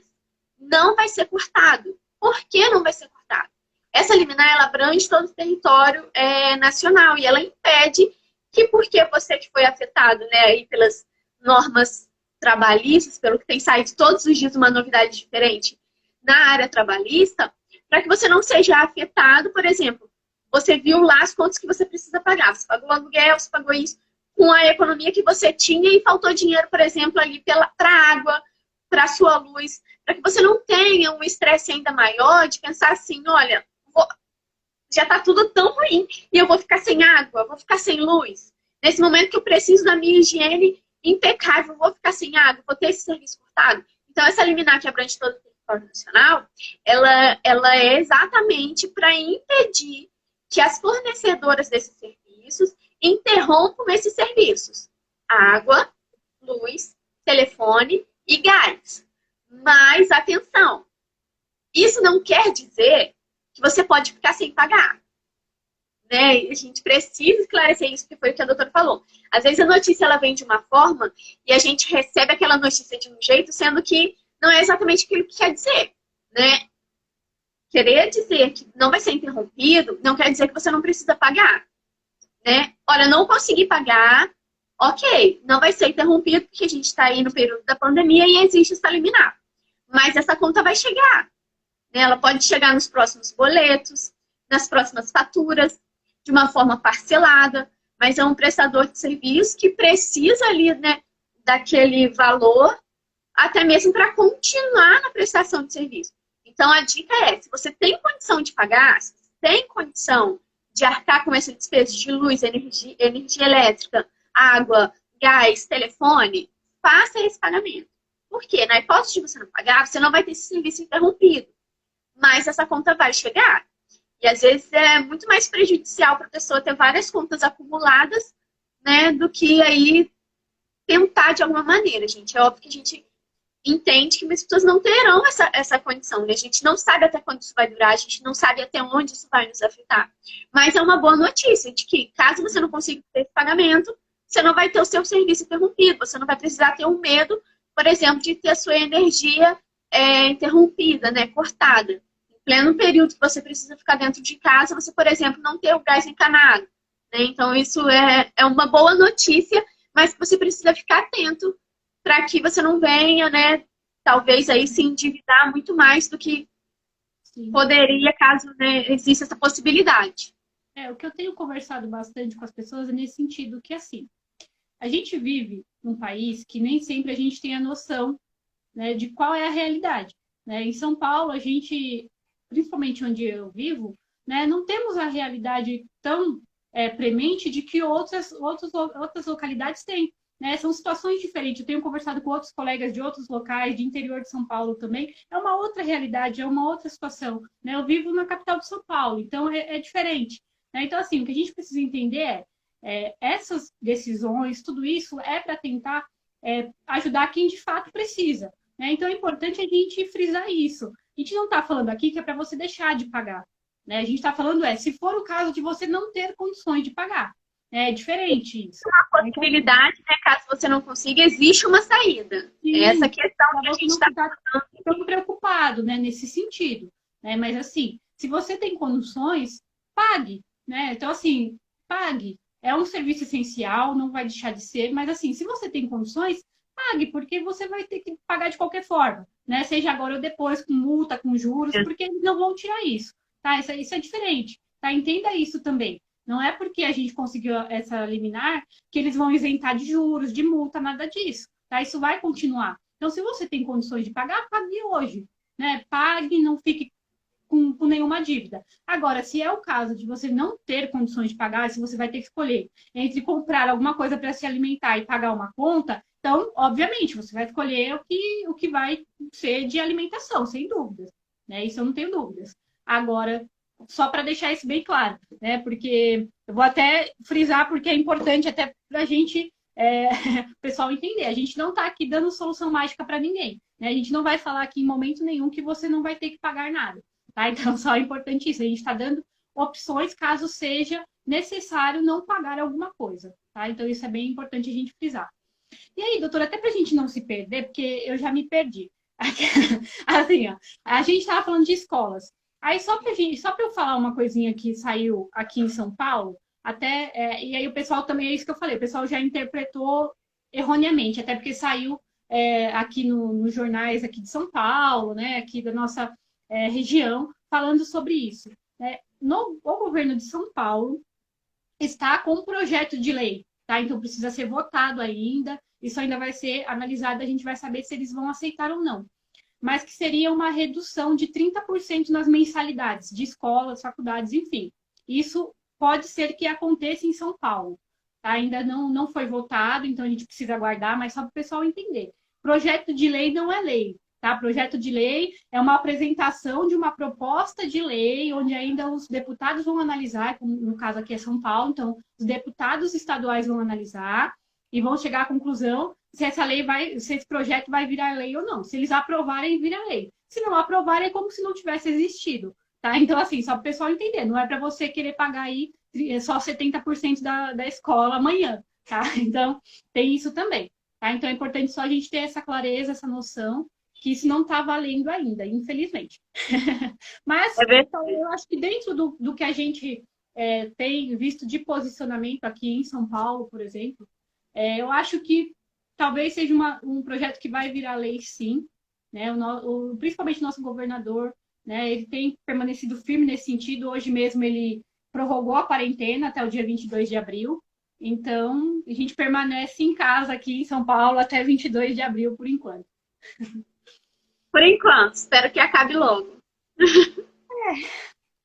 não vai ser cortado. Por que não vai ser cortado? Essa liminar ela abrange todo o território nacional e ela impede que, porque você que foi afetado, né, aí pelas normas trabalhistas, pelo que tem saído todos os dias uma novidade diferente na área trabalhista, para que você não seja afetado, por exemplo, você viu lá as contas que você precisa pagar, você pagou o aluguel, você pagou isso com a economia que você tinha e faltou dinheiro, por exemplo, ali para a água, para a sua luz, para que você não tenha um estresse ainda maior de pensar assim, olha, já está tudo tão ruim e eu vou ficar sem água, vou ficar sem luz. Nesse momento que eu preciso da minha higiene impecável, vou ficar sem água, vou ter esse serviço cortado. Então, essa liminar que abrange todo o território nacional, ela é exatamente para impedir que as fornecedoras desse serviço serviços, interrompam esses serviços. Água, luz, telefone e gás. Mas, atenção, isso não quer dizer que você pode ficar sem pagar. Né? A gente precisa esclarecer isso, que foi o que a doutora falou. Às vezes a notícia ela vem de uma forma e a gente recebe aquela notícia de um jeito, sendo que não é exatamente aquilo que quer dizer. Né? Querer dizer que não vai ser interrompido não quer dizer que você não precisa pagar. Né? Olha, não consegui pagar, ok, não vai ser interrompido porque a gente está aí no período da pandemia e existe essa liminar. Mas essa conta vai chegar. Né? Ela pode chegar nos próximos boletos, nas próximas faturas, de uma forma parcelada, mas é um prestador de serviço que precisa ali, né, daquele valor, até mesmo para continuar na prestação de serviço. Então, a dica é, se você tem condição de pagar, se você tem condição de arcar com essa despesa de luz, energia elétrica, água, gás, telefone, faça esse pagamento. Por quê? Na hipótese de você não pagar, você não vai ter esse serviço interrompido. Mas essa conta vai chegar. E às vezes é muito mais prejudicial para a pessoa ter várias contas acumuladas, né, do que aí tentar de alguma maneira, gente. É óbvio que a gente entende que as pessoas não terão essa condição, né? A gente não sabe até quando isso vai durar, a gente não sabe até onde isso vai nos afetar. Mas é uma boa notícia de que, caso você não consiga ter esse pagamento, você não vai ter o seu serviço interrompido, você não vai precisar ter um medo, por exemplo, de ter a sua energia interrompida, né, cortada. Pleno período que você precisa ficar dentro de casa, você, por exemplo, não ter o gás encanado. Né? Então, isso é uma boa notícia, mas você precisa ficar atento para que você não venha, né, talvez aí se endividar muito mais do que Sim. poderia, caso, né, exista essa possibilidade. O que eu tenho conversado bastante com as pessoas é nesse sentido, que assim, a gente vive num país que nem sempre a gente tem a noção, né, de qual é a realidade. Né? Em São Paulo, a gente, principalmente onde eu vivo, né, não temos a realidade tão premente de que outras localidades têm. Né? São situações diferentes. Eu tenho conversado com outros colegas de outros locais, de interior de São Paulo também. É uma outra realidade, é uma outra situação. Né? Eu vivo na capital de São Paulo, então é diferente. Né? Então, assim, o que a gente precisa entender essas decisões, tudo isso é para tentar ajudar quem de fato precisa. Né? Então, é importante a gente frisar isso. A gente não está falando aqui que é para você deixar de pagar. Né? A gente está falando se for o caso de você não ter condições de pagar. É diferente isso. Uma possibilidade, né? Caso você não consiga, existe uma saída. Sim, essa questão que a gente está tão preocupado, né, nesse sentido. Né? Mas, assim, se você tem condições, pague. Né? Então, assim, pague. É um serviço essencial, não vai deixar de ser, mas, assim, se você tem condições, pague, porque você vai ter que pagar de qualquer forma. Né? Seja agora ou depois, com multa, com juros, porque eles não vão tirar isso. Tá? Isso é diferente. Tá? Entenda isso também. Não é porque a gente conseguiu essa liminar que eles vão isentar de juros, de multa, nada disso. Tá? Isso vai continuar. Então, se você tem condições de pagar, pague hoje. Né? Pague, não fique com nenhuma dívida. Agora, se é o caso de você não ter condições de pagar, se você vai ter que escolher entre comprar alguma coisa para se alimentar e pagar uma conta, então, obviamente, você vai escolher o que vai ser de alimentação, sem dúvidas. Né? Isso eu não tenho dúvidas. Agora, só para deixar isso bem claro, né? Porque eu vou até frisar, porque é importante até para a gente, o pessoal entender. A gente não está aqui dando solução mágica para ninguém. Né? A gente não vai falar aqui em momento nenhum que você não vai ter que pagar nada. Tá? Então, só é importante isso. A gente está dando opções caso seja necessário não pagar alguma coisa. Tá? Então, isso é bem importante a gente frisar. E aí, doutora, até para a gente não se perder, porque eu já me perdi. Assim, ó, a gente estava falando de escolas. Aí, só para eu falar uma coisinha que saiu aqui em São Paulo, e aí o pessoal também, é isso que eu falei, o pessoal já interpretou erroneamente, até porque saiu aqui nos jornais aqui de São Paulo, né, aqui da nossa região, falando sobre isso. Né? O governo de São Paulo está com um projeto de lei, tá? Então precisa ser votado ainda, isso ainda vai ser analisado, a gente vai saber se eles vão aceitar ou não. Mas que seria uma redução de 30% nas mensalidades de escolas, faculdades, enfim. Isso pode ser que aconteça em São Paulo. Tá? Ainda não foi votado, então a gente precisa aguardar, mas só para o pessoal entender. Projeto de lei não é lei. Tá? Tá? Projeto de lei é uma apresentação de uma proposta de lei, onde ainda os deputados vão analisar, no caso aqui é São Paulo, então os deputados estaduais vão analisar e vão chegar à conclusão se essa lei se esse projeto vai virar lei ou não. Se eles aprovarem, vira lei. Se não aprovarem, é como se não tivesse existido. Tá? Então, assim, só para o pessoal entender, não é para você querer pagar aí só 70% da escola amanhã. Tá? Então, tem isso também. Tá? Então, é importante só a gente ter essa clareza, essa noção, que isso não está valendo ainda, infelizmente. Mas eu acho que dentro do que a gente tem visto de posicionamento aqui em São Paulo, por exemplo, eu acho que talvez seja um projeto que vai virar lei, sim. Né? Principalmente o nosso governador, né? Ele tem permanecido firme nesse sentido. Hoje mesmo ele prorrogou a quarentena até o dia 22 de abril. Então, a gente permanece em casa aqui em São Paulo até 22 de abril, por enquanto. Por enquanto, espero que acabe logo.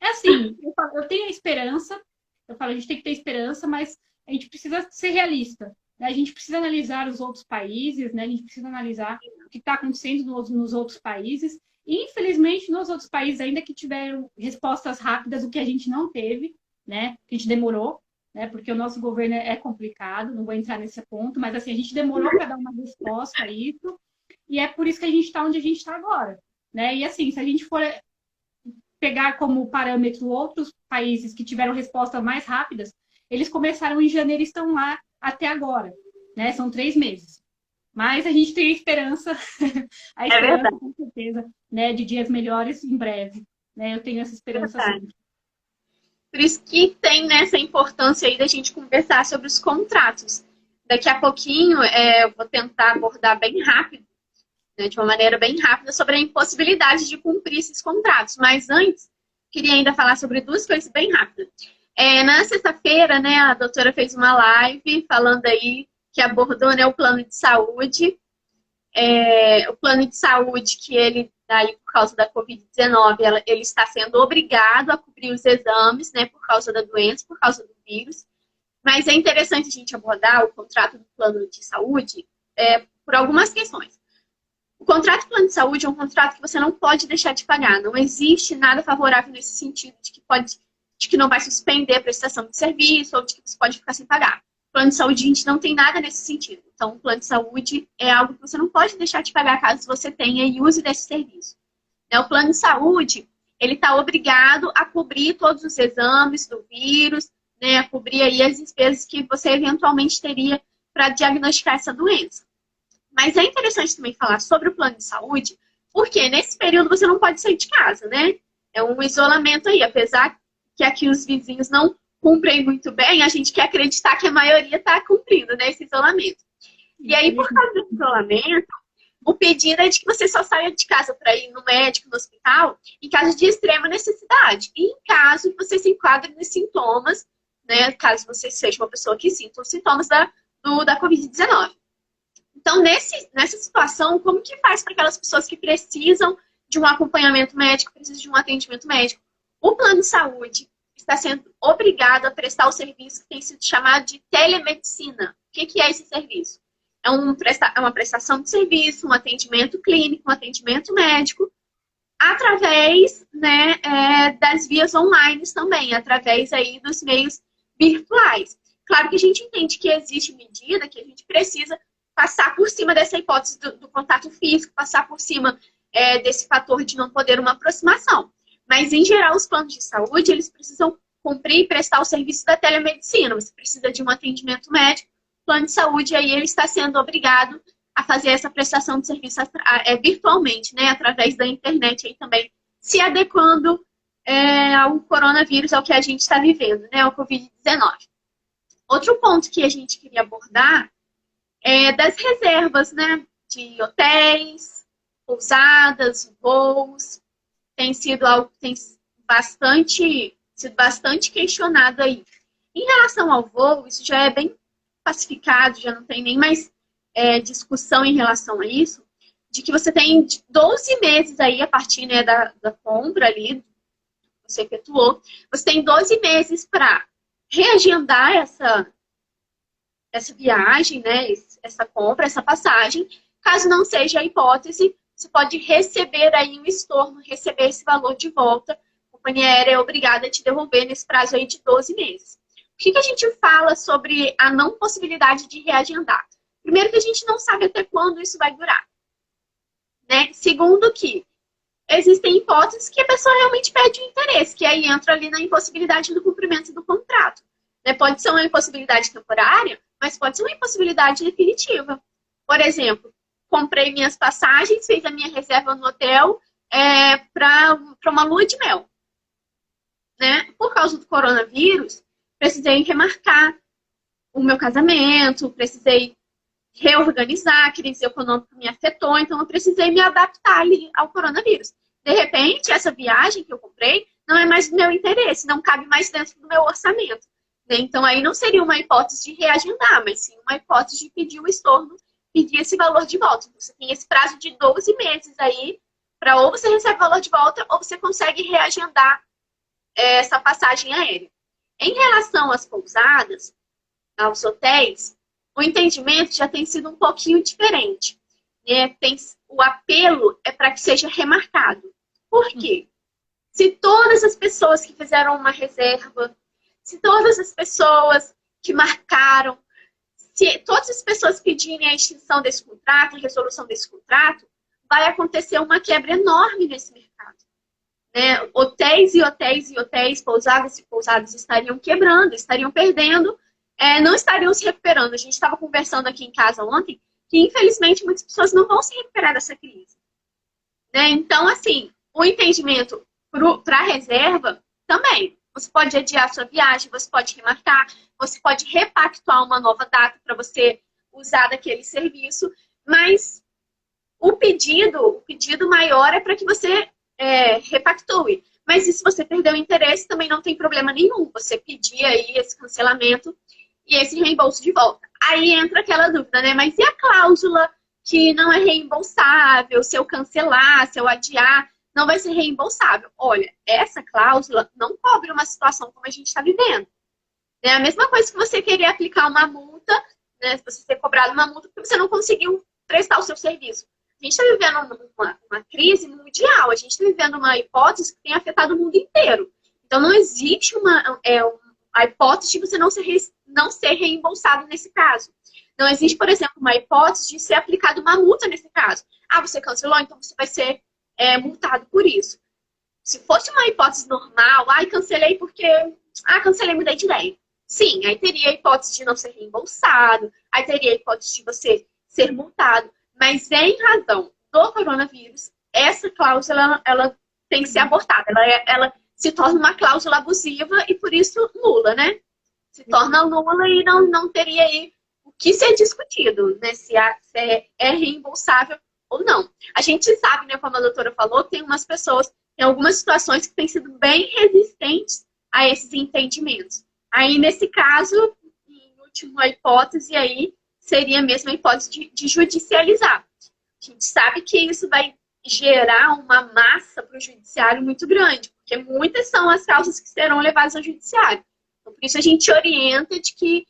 É assim, eu tenho a esperança, eu falo, a gente tem que ter esperança, mas a gente precisa ser realista. Né? A gente precisa analisar os outros países, né? A gente precisa analisar o que está acontecendo nos outros países. E, infelizmente, nos outros países, ainda que tiveram respostas rápidas, o que a gente não teve, né? Que a gente demorou, né? Porque o nosso governo é complicado, não vou entrar nesse ponto, mas assim, a gente demorou para dar uma resposta a isso. E é por isso que a gente está onde a gente está agora. Né? E assim, se a gente for pegar como parâmetro outros países que tiveram respostas mais rápidas, eles começaram em janeiro e estão lá até agora. Né? São 3 meses. Mas a gente tem a esperança, com certeza, né, de dias melhores em breve. Né? Eu tenho essa esperança sempre. Por isso que tem essa importância aí da gente conversar sobre os contratos. Daqui a pouquinho eu vou tentar abordar bem rápido, de uma maneira bem rápida, sobre a impossibilidade de cumprir esses contratos. Mas antes, queria ainda falar sobre 2 coisas bem rápidas. Na sexta-feira, né, a doutora fez uma live falando aí que abordou, né, o plano de saúde. O plano de saúde que ele, daí, por causa da Covid-19, ele está sendo obrigado a cobrir os exames, né, por causa da doença, por causa do vírus. Mas é interessante a gente abordar o contrato do plano de saúde por algumas questões. O contrato do plano de saúde é um contrato que você não pode deixar de pagar. Não existe nada favorável nesse sentido de que não vai suspender a prestação de serviço ou de que você pode ficar sem pagar. O plano de saúde, a gente não tem nada nesse sentido. Então, o plano de saúde é algo que você não pode deixar de pagar caso você tenha e use desse serviço. O plano de saúde, ele está obrigado a cobrir todos os exames do vírus, né, a cobrir aí as despesas que você eventualmente teria para diagnosticar essa doença. Mas é interessante também falar sobre o plano de saúde, porque nesse período você não pode sair de casa, né? É um isolamento aí, apesar que aqui os vizinhos não cumprem muito bem, a gente quer acreditar que a maioria está cumprindo, né, esse isolamento. E aí, por causa do isolamento, o pedido é de que você só saia de casa para ir no médico, no hospital, em caso de extrema necessidade. E em caso que você se enquadre nos sintomas, né, caso você seja uma pessoa que sinta os sintomas da Covid-19. Então, nessa situação, como que faz para aquelas pessoas que precisam de um acompanhamento médico, precisam de um atendimento médico? O plano de saúde está sendo obrigado a prestar o serviço que tem sido chamado de telemedicina. O que é esse serviço? É uma prestação de serviço, um atendimento clínico, um atendimento médico, através, né, das vias online também, através aí dos meios virtuais. Claro que a gente entende que existe medida que a gente precisa passar por cima dessa hipótese do contato físico, passar por cima desse fator de não poder uma aproximação. Mas, em geral, os planos de saúde, eles precisam cumprir e prestar o serviço da telemedicina. Você precisa de um atendimento médico, o plano de saúde, aí ele está sendo obrigado a fazer essa prestação de serviço virtualmente, né, através da internet aí também, se adequando ao coronavírus, ao que a gente está vivendo, né, ao Covid-19. Outro ponto que a gente queria abordar das reservas, né, de hotéis, pousadas, voos. Tem sido algo que tem sido bastante questionado aí. Em relação ao voo, isso já é bem pacificado, já não tem nem mais discussão em relação a isso, de que você tem 12 meses aí, a partir, né, da compra ali, que você efetuou, você tem 12 meses para reagendar essa viagem, né, essa compra, essa passagem. Caso não seja a hipótese, você pode receber aí um estorno, receber esse valor de volta. A companhia aérea é obrigada a te devolver nesse prazo aí de 12 meses. O que a gente fala sobre a não possibilidade de reagendar? Primeiro que a gente não sabe até quando isso vai durar, né? Segundo que existem hipóteses que a pessoa realmente perde o interesse, que aí entra ali na impossibilidade do cumprimento do contrato. Né? Pode ser uma impossibilidade temporária, mas pode ser uma impossibilidade definitiva. Por exemplo, comprei minhas passagens, fiz a minha reserva no hotel para uma lua de mel. Né? Por causa do coronavírus, precisei remarcar o meu casamento, precisei reorganizar, a crise econômica me afetou, então eu precisei me adaptar ali ao coronavírus. De repente, essa viagem que eu comprei não é mais do meu interesse, não cabe mais dentro do meu orçamento. Né? Então, aí não seria uma hipótese de reagendar, mas sim uma hipótese de pedir o estorno, pedir esse valor de volta. Então, você tem esse prazo de 12 meses aí, para ou você recebe o valor de volta, ou você consegue reagendar essa passagem aérea. Em relação às pousadas, aos hotéis, o entendimento já tem sido um pouquinho diferente. Né? O apelo é para que seja remarcado. Por quê? Se todas as pessoas que fizeram uma reserva, se todas as pessoas que marcaram, se todas as pessoas pedirem a extinção desse contrato, a resolução desse contrato, vai acontecer uma quebra enorme nesse mercado. Né? Hotéis e hotéis e hotéis, pousadas e pousadas estariam quebrando, estariam perdendo, não estariam se recuperando. A gente estava conversando aqui em casa ontem que, infelizmente, muitas pessoas não vão se recuperar dessa crise. Né? Então, assim, o entendimento para a reserva também. Você pode adiar sua viagem, você pode remarcar, você pode repactuar uma nova data para você usar daquele serviço, mas o pedido maior é para que você repactue. Mas e se você perder o interesse, também não tem problema nenhum. Você pedir aí esse cancelamento e esse reembolso de volta. Aí entra aquela dúvida, né? Mas e a cláusula que não é reembolsável? Se eu cancelar, se eu adiar, não vai ser reembolsável. Olha, essa cláusula não cobre uma situação como a gente está vivendo. É a mesma coisa que você querer aplicar uma multa, né? Se você ter cobrado uma multa porque você não conseguiu prestar o seu serviço. A gente está vivendo uma crise mundial, a gente está vivendo uma hipótese que tem afetado o mundo inteiro. Então, não existe a hipótese de você não ser reembolsado nesse caso. Não existe, por exemplo, uma hipótese de ser aplicada uma multa nesse caso. Ah, você cancelou, então você vai ser multado por isso. Se fosse uma hipótese normal, cancelei porque... cancelei, mudei de ideia. Sim, aí teria a hipótese de não ser reembolsado, aí teria a hipótese de você ser multado. Mas em razão do coronavírus, essa cláusula ela tem que ser abortada. Ela se torna uma cláusula abusiva e por isso nula, né? Se torna nula e não teria aí o que ser discutido, né? Se é reembolsável ou não. A gente sabe, né, como a doutora falou, tem umas pessoas, em algumas situações que têm sido bem resistentes a esses entendimentos. Aí, nesse caso, em última hipótese, aí seria mesmo a hipótese de judicializar. A gente sabe que isso vai gerar uma massa para o judiciário muito grande, porque muitas são as causas que serão levadas ao judiciário. Então, por isso a gente orienta de que,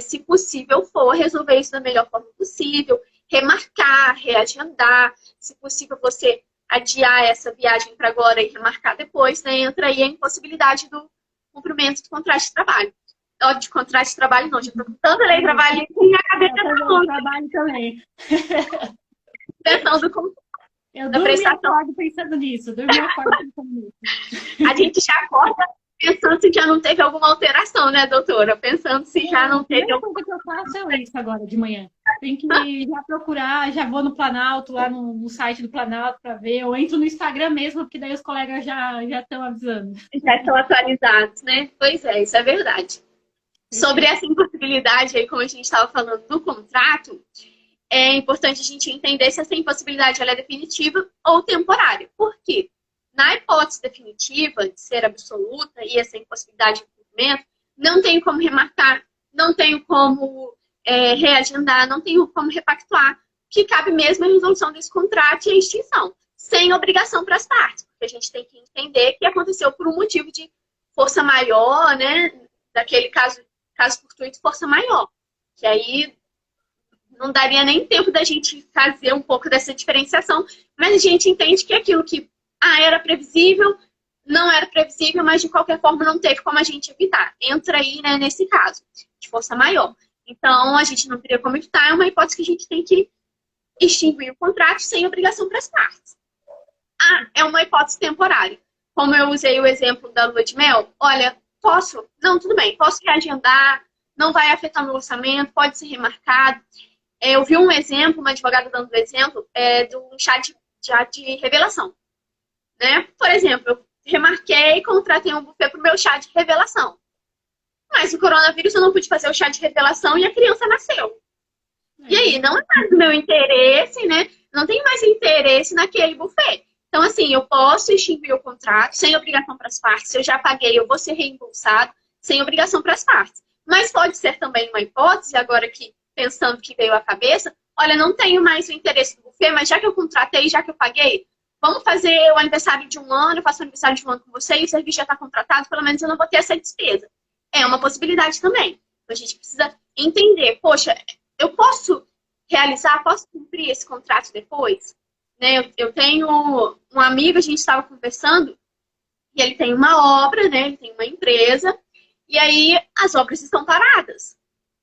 se possível for, resolver isso da melhor forma possível, remarcar, reagendar, se possível você adiar essa viagem para agora e remarcar depois, né? Entra aí a impossibilidade do cumprimento do contrato de trabalho. De contrato de trabalho não, já estou com tanta lei de trabalho e a cabeça tá longe. Trabalho também. Pensando do contrato. Eu durmo e acordo pensando nisso. A gente já acorda pensando se já não teve alguma alteração, né, doutora? Pensando se já não teve alguma coisa que eu faço é isso agora de manhã. Tem que já procurar, já vou no Planalto, lá no site do Planalto para ver, ou entro no Instagram mesmo, porque daí os colegas já estão avisando. Já estão atualizados, né? Pois é, isso é verdade. Sobre essa impossibilidade aí, como a gente estava falando do contrato, é importante a gente entender se essa impossibilidade ela é definitiva ou temporária. Por quê? Na hipótese definitiva, de ser absoluta, e essa impossibilidade de cumprimento, não tenho como remarcar, não tenho como reagendar, não tenho como repactuar. O que cabe mesmo é a resolução desse contrato e a extinção, sem obrigação para as partes, porque a gente tem que entender que aconteceu por um motivo de força maior, né? Daquele caso fortuito, força maior. Que aí não daria nem tempo da gente fazer um pouco dessa diferenciação, mas a gente entende que aquilo que era previsível, não era previsível, mas de qualquer forma não teve como a gente evitar. Entra aí, né, nesse caso, de força maior. Então, a gente não teria como evitar, é uma hipótese que a gente tem que extinguir o contrato sem obrigação para as partes. É uma hipótese temporária. Como eu usei o exemplo da lua de mel, olha, posso? Não, tudo bem, posso reagendar, não vai afetar meu orçamento, pode ser remarcado. Eu vi um exemplo, uma advogada dando um exemplo, de um chá de revelação. Né? Por exemplo, eu remarquei e contratei um buffet para o meu chá de revelação. Mas o coronavírus eu não pude fazer o chá de revelação e a criança nasceu. E aí, não é mais do meu interesse, né? Não tem mais interesse naquele buffet. Então, assim, eu posso extinguir o contrato sem obrigação para as partes. Se eu já paguei, eu vou ser reembolsado sem obrigação para as partes. Mas pode ser também uma hipótese, agora que pensando que veio à cabeça, olha, não tenho mais o interesse do buffet, mas já que eu contratei, já que eu paguei, vamos fazer o aniversário de um ano, eu faço o aniversário de um ano com você e o serviço já está contratado, pelo menos eu não vou ter essa despesa. É uma possibilidade também. Então, a gente precisa entender, poxa, eu posso realizar, posso cumprir esse contrato depois? Né? Eu tenho um amigo, a gente estava conversando, e ele tem uma obra, né? Ele tem uma empresa, e aí as obras estão paradas.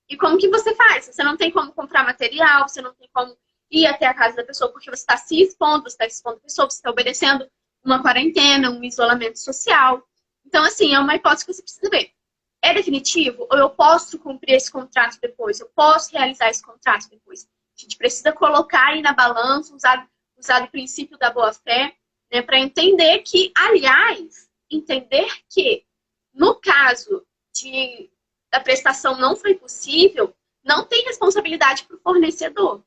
E como que você faz? Você não tem como comprar material, você não tem como ir até a casa da pessoa, porque você está se expondo, você está expondo a pessoa, você está obedecendo uma quarentena, um isolamento social. Então, assim, é uma hipótese que você precisa ver. É definitivo? Ou eu posso cumprir esse contrato depois? Eu posso realizar esse contrato depois? A gente precisa colocar aí na balança, usar o princípio da boa-fé, né, para entender que, aliás, entender que, no caso da prestação não foi possível, não tem responsabilidade para o fornecedor.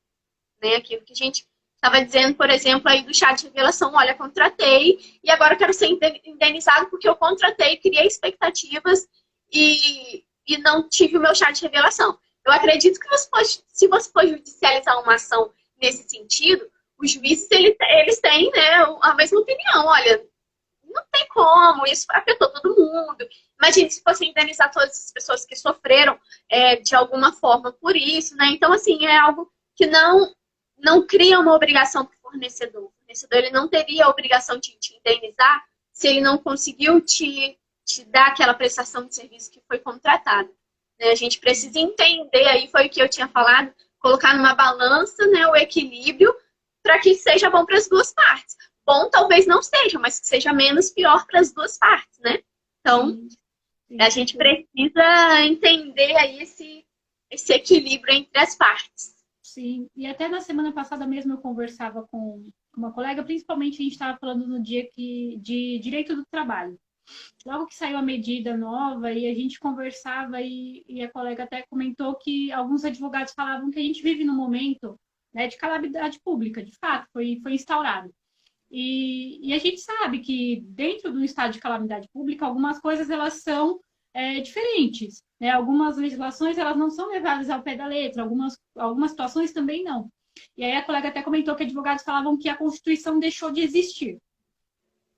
Né? Aquilo que a gente estava dizendo, por exemplo, aí do chá de revelação, olha, contratei e agora eu quero ser indenizado porque eu contratei, criei expectativas e não tive o meu chá de revelação. Eu acredito que se você for judicializar uma ação nesse sentido, os juízes, eles têm, né, a mesma opinião. Olha, não tem como, isso afetou todo mundo. Imagine se fosse indenizar todas as pessoas que sofreram de alguma forma por isso, né? Então, assim, é algo que não cria uma obrigação para o fornecedor. O fornecedor ele não teria a obrigação de te indenizar se ele não conseguiu te dar aquela prestação de serviço que foi contratada. Né? A gente precisa entender, aí foi o que eu tinha falado, colocar numa balança, né, o equilíbrio para que seja bom para as duas partes. Bom talvez não seja, mas que seja menos pior para as duas partes, né? Então, a gente precisa entender aí esse equilíbrio entre as partes. Sim, e até na semana passada mesmo eu conversava com uma colega, principalmente a gente estava falando no dia de direito do trabalho. Logo que saiu a medida nova e a gente conversava e a colega até comentou que alguns advogados falavam que a gente vive num momento, né, de calamidade pública, de fato, foi instaurado. E a gente sabe que dentro do estado de calamidade pública, algumas coisas elas são diferentes. Né? Algumas legislações elas não são levadas ao pé da letra, algumas situações também não. E aí a colega até comentou que advogados falavam que a Constituição deixou de existir.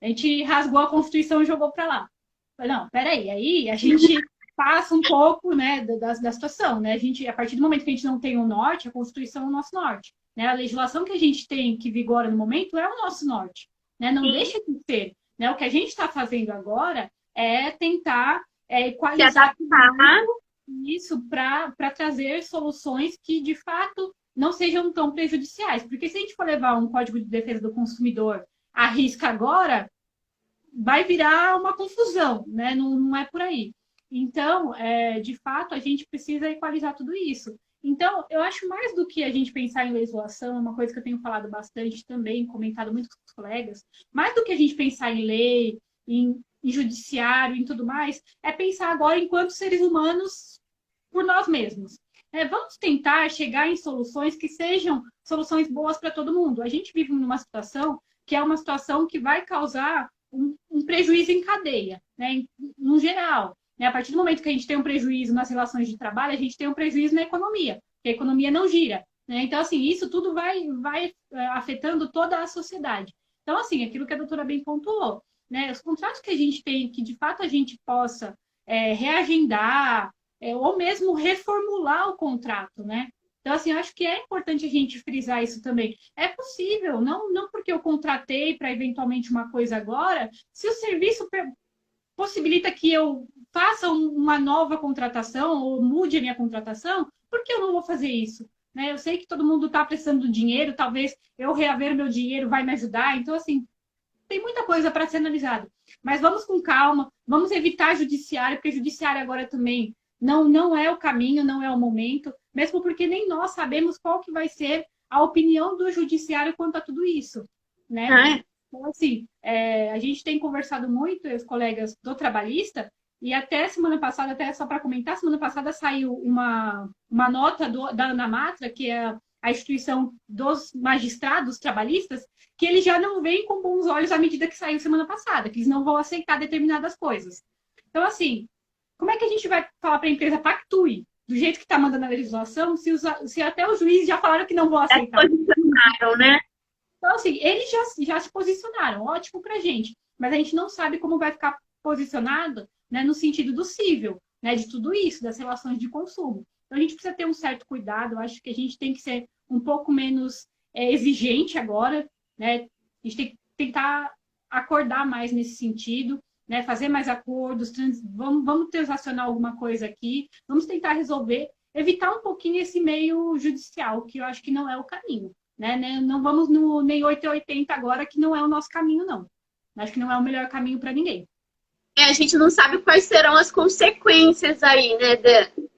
A gente rasgou a Constituição e jogou para lá. Falei, não, peraí, aí a gente passa um pouco, né, da situação. Né? A partir do momento que a gente não tem o norte, a Constituição é o nosso norte. Né? A legislação que a gente tem, que vigora no momento, é o nosso norte. Né? Não deixa de ser. Né? O que a gente está fazendo agora é tentar equalizar isso para trazer soluções que, de fato, não sejam tão prejudiciais. Porque se a gente for levar um Código de Defesa do Consumidor à risca agora, vai virar uma confusão, né? Não é por aí. Então, de fato, a gente precisa equalizar tudo isso. Então, eu acho mais do que a gente pensar em legislação, uma coisa que eu tenho falado bastante também, comentado muito com os colegas, mais do que a gente pensar em lei, em judiciário, em tudo mais, é pensar agora enquanto seres humanos por nós mesmos. Vamos tentar chegar em soluções que sejam soluções boas para todo mundo. A gente vive numa situação que é uma situação que vai causar um prejuízo em cadeia, né? No geral. Né? A partir do momento que a gente tem um prejuízo nas relações de trabalho, a gente tem um prejuízo na economia, porque a economia não gira. Né? Então, assim, isso tudo vai afetando toda a sociedade. Então, assim, aquilo que a doutora bem pontuou, né? Os contratos que a gente tem, que de fato a gente possa reagendar, ou mesmo reformular o contrato, né? Então, assim, eu acho que é importante a gente frisar isso também. É possível, não porque eu contratei para eventualmente uma coisa agora, se o serviço possibilita que eu faça uma nova contratação ou mude a minha contratação, por que eu não vou fazer isso? Né? Eu sei que todo mundo está precisando do dinheiro, talvez eu reaver meu dinheiro vai me ajudar. Então, assim, tem muita coisa para ser analisada. Mas vamos com calma, vamos evitar judiciário, porque judiciário agora também não é o caminho, não é o momento, mesmo porque nem nós sabemos qual que vai ser a opinião do judiciário quanto a tudo isso, né? Ah, Então, assim, a gente tem conversado muito, os colegas do trabalhista, e até semana passada, até só para comentar, semana passada saiu uma nota da ANAMATRA, que é a instituição dos magistrados trabalhistas, que eles já não veem com bons olhos à medida que saiu semana passada, que eles não vão aceitar determinadas coisas. Então, assim, como é que a gente vai falar para a empresa pactue do jeito que está mandando a legislação, se até os juízes já falaram que não vão já se aceitar? posicionaram, né? Então, assim, eles já se posicionaram, ótimo para a gente, mas a gente não sabe como vai ficar posicionado, né, no sentido do cível, né, de tudo isso, das relações de consumo. Então, a gente precisa ter um certo cuidado, eu acho que a gente tem que ser um pouco menos exigente agora, né, a gente tem que tentar acordar mais nesse sentido, né, fazer mais acordos, vamos transacionar alguma coisa aqui, vamos tentar resolver, evitar um pouquinho esse meio judicial, que eu acho que não é o caminho. Né? Não vamos no nem 8 e 80 agora, que não é o nosso caminho, não. Acho que não é o melhor caminho para ninguém. A gente não sabe quais serão as consequências aí, né,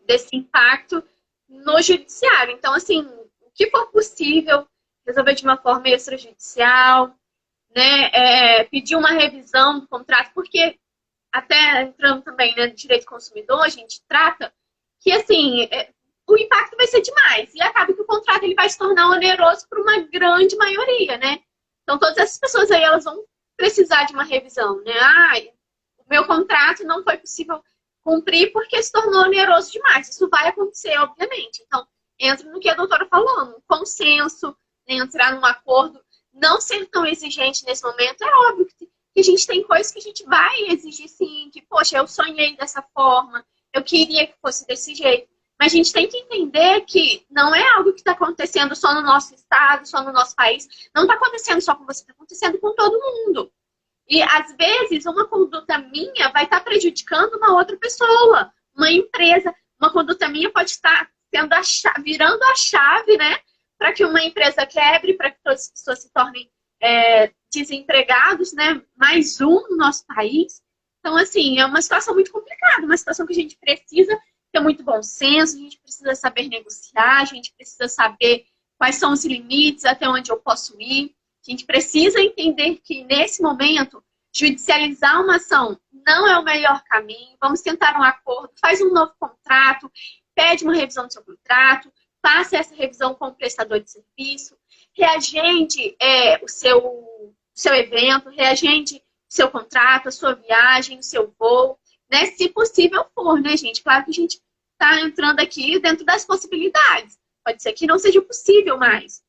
desse impacto no judiciário. Então, assim, o que for possível, resolver de uma forma extrajudicial, né, pedir uma revisão do contrato, porque até entrando também, né, no direito do consumidor, a gente trata que, assim, o impacto vai ser demais. E acaba que o contrato ele vai se tornar oneroso para uma grande maioria, né? Então, todas essas pessoas aí, elas vão precisar de uma revisão, né? O meu contrato não foi possível cumprir porque se tornou oneroso demais. Isso vai acontecer, obviamente. Então, entra no que a doutora falou, um consenso, né, entrar num acordo, não ser tão exigente nesse momento. É óbvio que a gente tem coisas que a gente vai exigir sim, que, poxa, eu sonhei dessa forma, eu queria que fosse desse jeito. Mas a gente tem que entender que não é algo que está acontecendo só no nosso estado, só no nosso país. Não está acontecendo só com você, está acontecendo com todo mundo. E, às vezes, uma conduta minha vai estar prejudicando uma outra pessoa, uma empresa. Uma conduta minha pode estar sendo virando a chave, né? Para que uma empresa quebre, para que todas as pessoas se tornem desempregados, né? Mais um no nosso país. Então, assim, é uma situação muito complicada, uma situação que a gente precisa ter muito bom senso, a gente precisa saber negociar, a gente precisa saber quais são os limites, até onde eu posso ir. A gente precisa entender que, nesse momento, judicializar uma ação não é o melhor caminho. Vamos tentar um acordo, faz um novo contrato, pede uma revisão do seu contrato, faça essa revisão com o prestador de serviço, reagende o seu evento, reagende o seu contrato, a sua viagem, o seu voo, né? Se possível for, né, gente? Claro que a gente está entrando aqui dentro das possibilidades. Pode ser que não seja possível mais.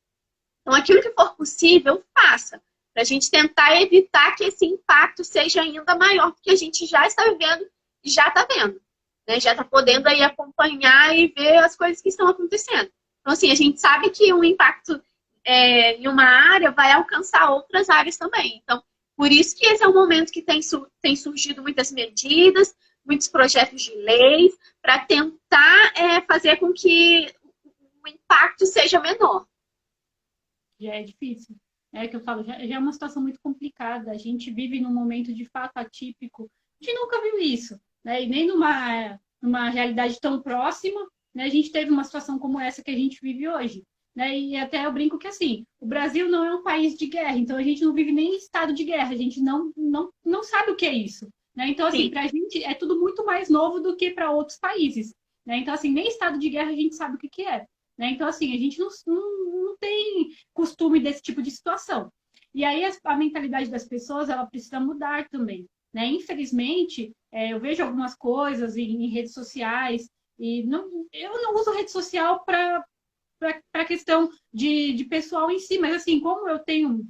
Então, aquilo que for possível, faça. Para a gente tentar evitar que esse impacto seja ainda maior, porque a gente já está vivendo e já está vendo. Né? Já está podendo aí acompanhar e ver as coisas que estão acontecendo. Então, assim, a gente sabe que um impacto em uma área vai alcançar outras áreas também. Então, por isso que esse é um momento que tem surgido muitas medidas, muitos projetos de leis, para tentar fazer com que o impacto seja menor. Já é difícil. É que eu falo, já é uma situação muito complicada. A gente vive num momento de fato atípico. A gente nunca viu isso, né? E nem numa realidade tão próxima, né? A gente teve uma situação como essa que a gente vive hoje. Né? E até eu brinco que, assim, o Brasil não é um país de guerra, então a gente não vive nem em estado de guerra, a gente não sabe o que é isso. Né? Então, assim, para a gente é tudo muito mais novo do que para outros países. Né? Então, assim, nem estado de guerra a gente sabe o que é. Né? Então, assim, a gente não tem costume desse tipo de situação. E aí a mentalidade das pessoas, ela precisa mudar também. Né? Infelizmente, eu vejo algumas coisas em redes sociais, e eu não uso rede social para a questão de pessoal em si, mas assim, como eu tenho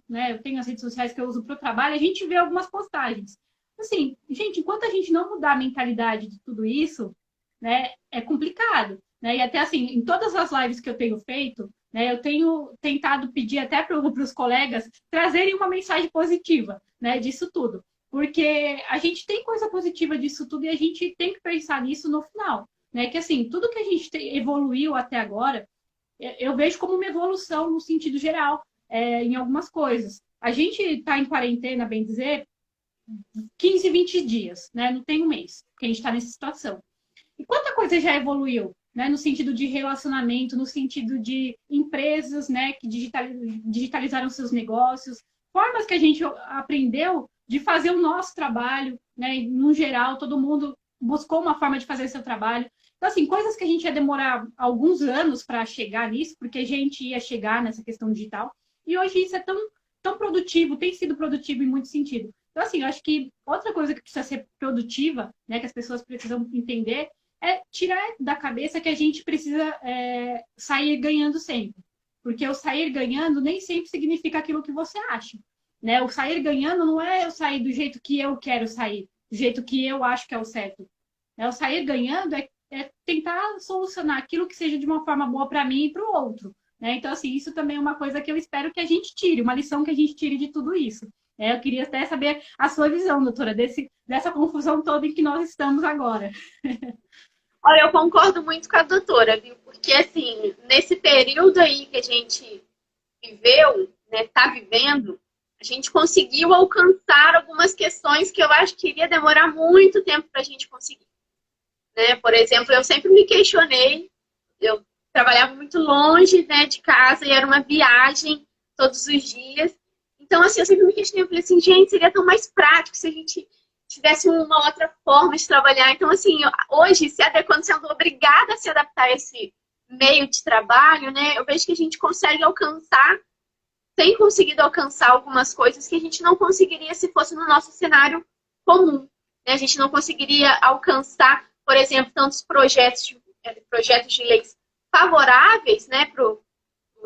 as redes sociais que eu uso para o trabalho, a gente vê algumas postagens. Assim, gente, enquanto a gente não mudar a mentalidade de tudo isso, né, é complicado. né? E até assim, em todas as lives que eu tenho feito, né, eu tenho tentado pedir até para os colegas trazerem uma mensagem positiva, né, disso tudo. Porque a gente tem coisa positiva disso tudo e a gente tem que pensar nisso no final, né? Que assim, tudo que a gente evoluiu até agora, eu vejo como uma evolução no sentido geral, em algumas coisas. A gente está em quarentena, bem dizer, 15, 20 dias, né? Não tem um mês que a gente está nessa situação. E quanta coisa já evoluiu, né? No sentido de relacionamento, no sentido de empresas, né? Que digitalizaram seus negócios, formas que a gente aprendeu de fazer o nosso trabalho, né? No geral, todo mundo buscou uma forma de fazer seu trabalho. Então, assim, coisas que a gente ia demorar alguns anos para chegar nisso, porque a gente ia chegar nessa questão digital. E hoje isso é tão produtivo, tem sido produtivo em muito sentido. Então, assim, eu acho que outra coisa que precisa ser produtiva, né, que as pessoas precisam entender, é tirar da cabeça que a gente precisa sair ganhando sempre. Porque o sair ganhando nem sempre significa aquilo que você acha. Né? O sair ganhando não é eu sair do jeito que eu quero sair, do jeito que eu acho que é o certo. O sair ganhando é tentar solucionar aquilo que seja de uma forma boa para mim e para o outro. Né? Então, assim, isso também é uma coisa que eu espero que a gente tire, uma lição que a gente tire de tudo isso. Eu queria até saber a sua visão, doutora, dessa confusão toda em que nós estamos agora. Olha, eu concordo muito com a doutora, viu? Porque, assim, nesse período aí que a gente viveu, né, tá vivendo, a gente conseguiu alcançar algumas questões que eu acho que iria demorar muito tempo para a gente conseguir. Né? Por exemplo, eu sempre me questionei, eu trabalhava muito longe, né, de casa e era uma viagem todos os dias. Então, assim, eu sempre me questionei, eu falei assim, gente, seria tão mais prático se a gente tivesse uma outra forma de trabalhar. Então, assim, hoje, se adequando, sendo obrigada a se adaptar a esse meio de trabalho, né, eu vejo que a gente consegue alcançar, tem conseguido alcançar algumas coisas que a gente não conseguiria se fosse no nosso cenário comum. Né? A gente não conseguiria alcançar, por exemplo, tantos projetos de leis favoráveis, né, para o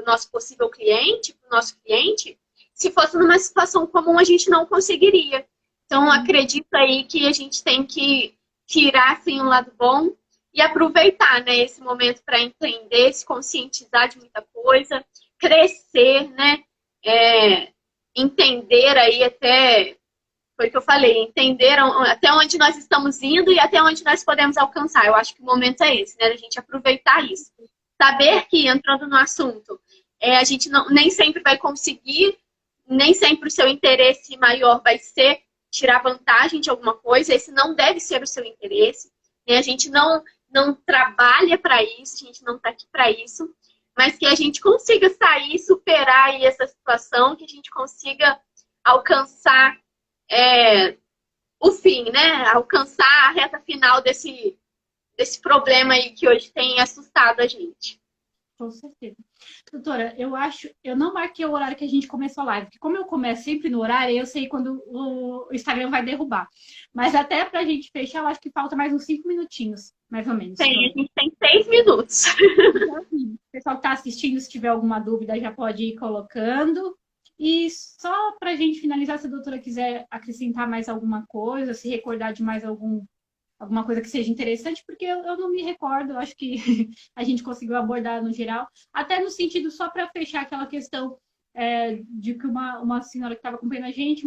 nosso possível cliente, para o nosso cliente, se fosse numa situação comum, a gente não conseguiria. Então, acredito aí que a gente tem que tirar, assim, um lado bom e aproveitar, né, esse momento para entender, se conscientizar de muita coisa, crescer, né, entender aí até, foi o que eu falei, entender até onde nós estamos indo e até onde nós podemos alcançar. Eu acho que o momento é esse, né, a gente aproveitar isso. Saber que, entrando no assunto, a gente nem sempre vai conseguir, nem sempre o seu interesse maior vai ser tirar vantagem de alguma coisa, esse não deve ser o seu interesse. Né? A gente não trabalha para isso, a gente não está aqui para isso, mas que a gente consiga sair, superar aí essa situação, que a gente consiga alcançar o fim, né? Alcançar a reta final desse problema aí que hoje tem assustado a gente. Com certeza. Doutora, eu não marquei o horário que a gente começou a live, porque como eu começo sempre no horário, eu sei quando o Instagram vai derrubar. Mas até pra gente fechar, eu acho que falta mais uns 5 minutinhos, mais ou menos. Tem, a gente tem 6 minutos. Então, assim, o pessoal que está assistindo, se tiver alguma dúvida, já pode ir colocando. E só pra gente finalizar, se a doutora quiser acrescentar mais alguma coisa, se recordar de mais alguma coisa que seja interessante, porque eu não me recordo, eu acho que a gente conseguiu abordar no geral, até no sentido, só para fechar aquela questão de que uma senhora que estava acompanhando a gente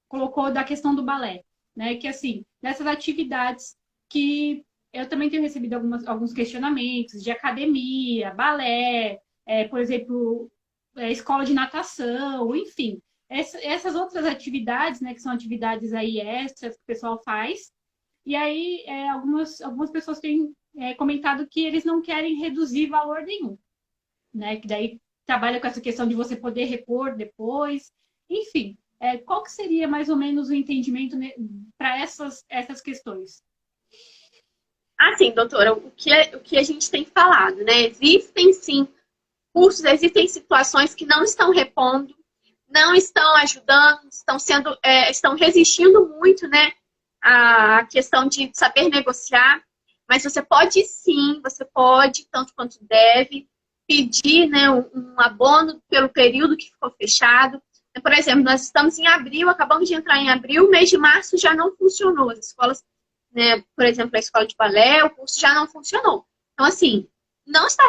colocou da questão do balé, né? Que assim, nessas atividades que eu também tenho recebido alguns questionamentos de academia, balé, por exemplo, escola de natação, enfim, essas outras atividades, né, que são atividades aí extras que o pessoal faz. E aí, algumas pessoas têm comentado que eles não querem reduzir valor nenhum, né? Que daí trabalha com essa questão de você poder repor depois. Enfim, qual que seria mais ou menos o entendimento, né, para essas questões? Assim, doutora, o que a gente tem falado, né? Existem, sim, cursos, existem situações que não estão repondo, não estão ajudando, estão resistindo muito, né? A questão de saber negociar, mas você pode sim, você pode, tanto quanto deve, pedir, né, um abono pelo período que ficou fechado. Por exemplo, nós estamos em abril, acabamos de entrar em abril, mês de março já não funcionou. As escolas, né, por exemplo, a escola de balé, o curso já não funcionou. Então, assim, não está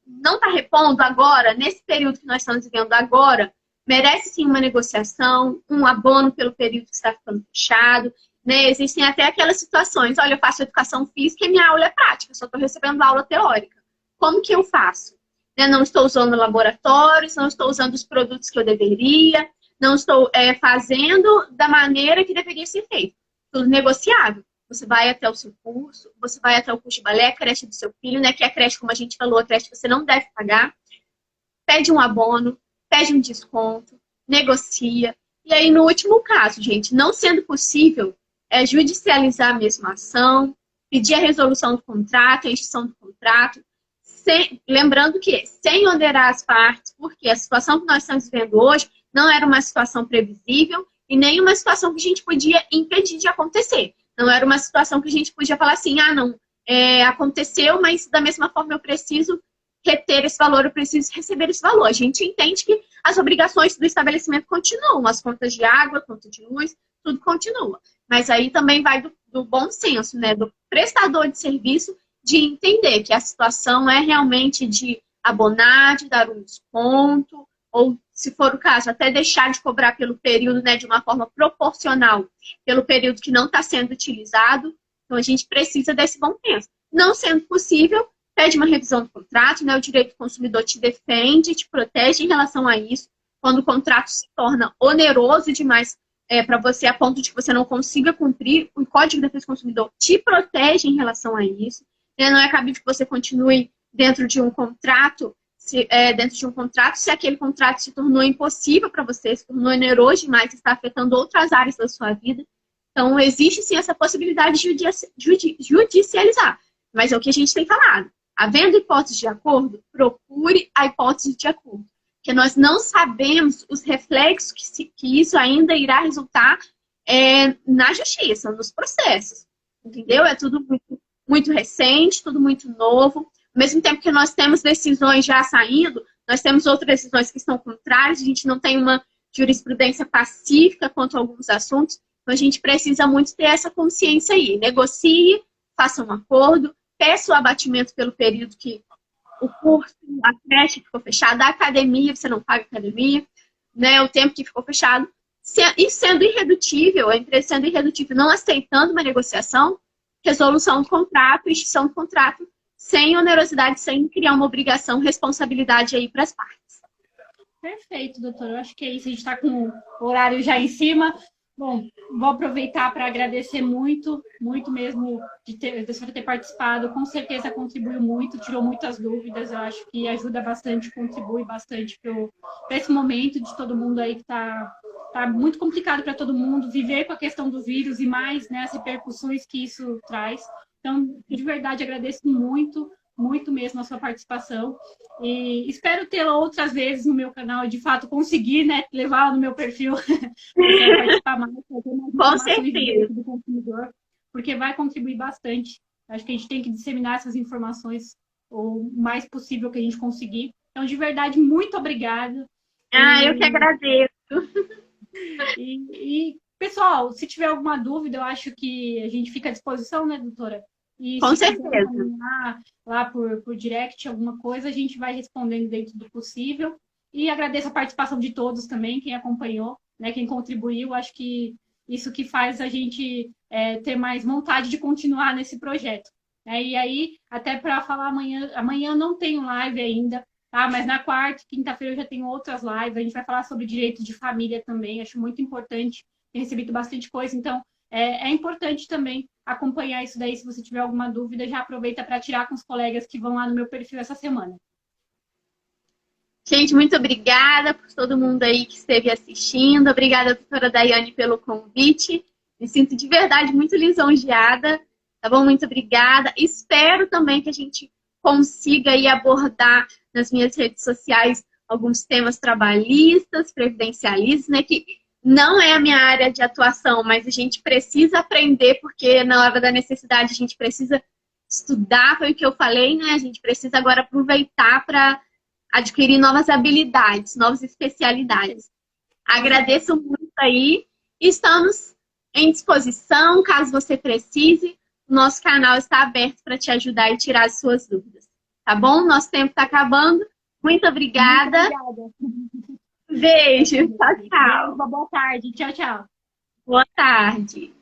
não está repondo agora, nesse período que nós estamos vivendo agora, merece sim uma negociação, um abono pelo período que está ficando fechado, né? Existem até aquelas situações, olha, eu faço educação física e minha aula é prática, só estou recebendo aula teórica. Como que eu faço? Né? Não estou usando laboratórios, não estou usando os produtos que eu deveria, não estou fazendo da maneira que deveria ser feito. Tudo negociável. Você vai até o seu curso, você vai até o curso de balé, a creche do seu filho, né? Que é a creche, como a gente falou, a creche que você não deve pagar. Pede um abono, pede um desconto, negocia. E aí, no último caso, gente, não sendo possível, judicializar a mesma ação, pedir a resolução do contrato, a extinção do contrato, lembrando que sem onerar as partes, porque a situação que nós estamos vivendo hoje não era uma situação previsível e nem uma situação que a gente podia impedir de acontecer. Não era uma situação que a gente podia falar assim, ah, não, aconteceu, mas da mesma forma eu preciso reter esse valor, eu preciso receber esse valor. A gente entende que as obrigações do estabelecimento continuam, as contas de água, conta de luz, tudo continua. Mas aí também vai do bom senso, né, do prestador de serviço, de entender que a situação é realmente de abonar, de dar um desconto, ou, se for o caso, até deixar de cobrar pelo período, né, de uma forma proporcional, pelo período que não está sendo utilizado. Então, a gente precisa desse bom senso. Não sendo possível, pede uma revisão do contrato, né, o direito do consumidor te defende, te protege em relação a isso. Quando o contrato se torna oneroso demais para você, a ponto de que você não consiga cumprir, o Código de Defesa do Consumidor te protege em relação a isso. Não é cabível que você continue dentro de um contrato, se aquele contrato se tornou impossível para você, se tornou oneroso demais, está afetando outras áreas da sua vida. Então, existe sim essa possibilidade de judicializar. Mas é o que a gente tem falado. Havendo hipótese de acordo, procure a hipótese de acordo. Porque nós não sabemos os reflexos que isso ainda irá resultar na justiça, nos processos. Entendeu? É tudo muito recente, tudo muito novo. Ao mesmo tempo que nós temos decisões já saindo, nós temos outras decisões que estão contrárias, a gente não tem uma jurisprudência pacífica quanto a alguns assuntos, então a gente precisa muito ter essa consciência aí. Negocie, faça um acordo, peça o abatimento pelo período que o curso, a creche ficou fechada, a academia, você não paga academia, né, o tempo que ficou fechado. E sendo irredutível, a empresa sendo irredutível, não aceitando uma negociação, resolução do contrato, extinção do contrato, sem onerosidade, sem criar uma obrigação, responsabilidade aí para as partes. Perfeito, doutora. Eu acho que é isso. A gente está com o horário já em cima. Bom, vou aproveitar para agradecer muito, muito mesmo de senhora ter participado. Com certeza contribuiu muito, tirou muitas dúvidas. Eu acho que ajuda bastante, contribui bastante para esse momento de todo mundo aí que está muito complicado para todo mundo viver com a questão do vírus e mais, né, as repercussões que isso traz. Então, de verdade, agradeço muito, muito mesmo a sua participação. E espero tê-la outras vezes no meu canal e, de fato, conseguir, né, levá-la no meu perfil para participar mais, fazer mais informações de direito do consumidor, porque vai contribuir bastante. Acho que a gente tem que disseminar essas informações o mais possível que a gente conseguir. Então, de verdade, muito obrigada. Eu que agradeço. Pessoal, se tiver alguma dúvida, eu acho que a gente fica à disposição, né, doutora? E com se certeza. Lá por direct, alguma coisa, a gente vai respondendo dentro do possível. E agradeço a participação de todos também, quem acompanhou, né, quem contribuiu. Acho que isso que faz a gente ter mais vontade de continuar nesse projeto. E aí, até para falar amanhã não tenho live ainda, tá? Mas na quarta e quinta-feira eu já tenho outras lives. A gente vai falar sobre direito de família também. Acho muito importante. Tenho recebido bastante coisa, então é importante também acompanhar isso daí. Se você tiver alguma dúvida, já aproveita para tirar com os colegas que vão lá no meu perfil essa semana. Gente, muito obrigada por todo mundo aí que esteve assistindo. Obrigada, doutora Daiane, pelo convite. Me sinto de verdade muito lisonjeada. Tá bom? Muito obrigada. Espero também que a gente consiga aí abordar nas minhas redes sociais alguns temas trabalhistas, previdencialistas, né? Que não é a minha área de atuação, mas a gente precisa aprender, porque na hora da necessidade a gente precisa estudar, foi o que eu falei, né? A gente precisa agora aproveitar para adquirir novas habilidades, novas especialidades. Agradeço muito aí. Estamos em disposição, caso você precise. o nosso canal está aberto para te ajudar e tirar as suas dúvidas. Tá bom? Nosso tempo está acabando. Muito obrigada. Muito obrigada. Beijo. Tchau, tchau. Boa tarde. Tchau, tchau. Boa tarde.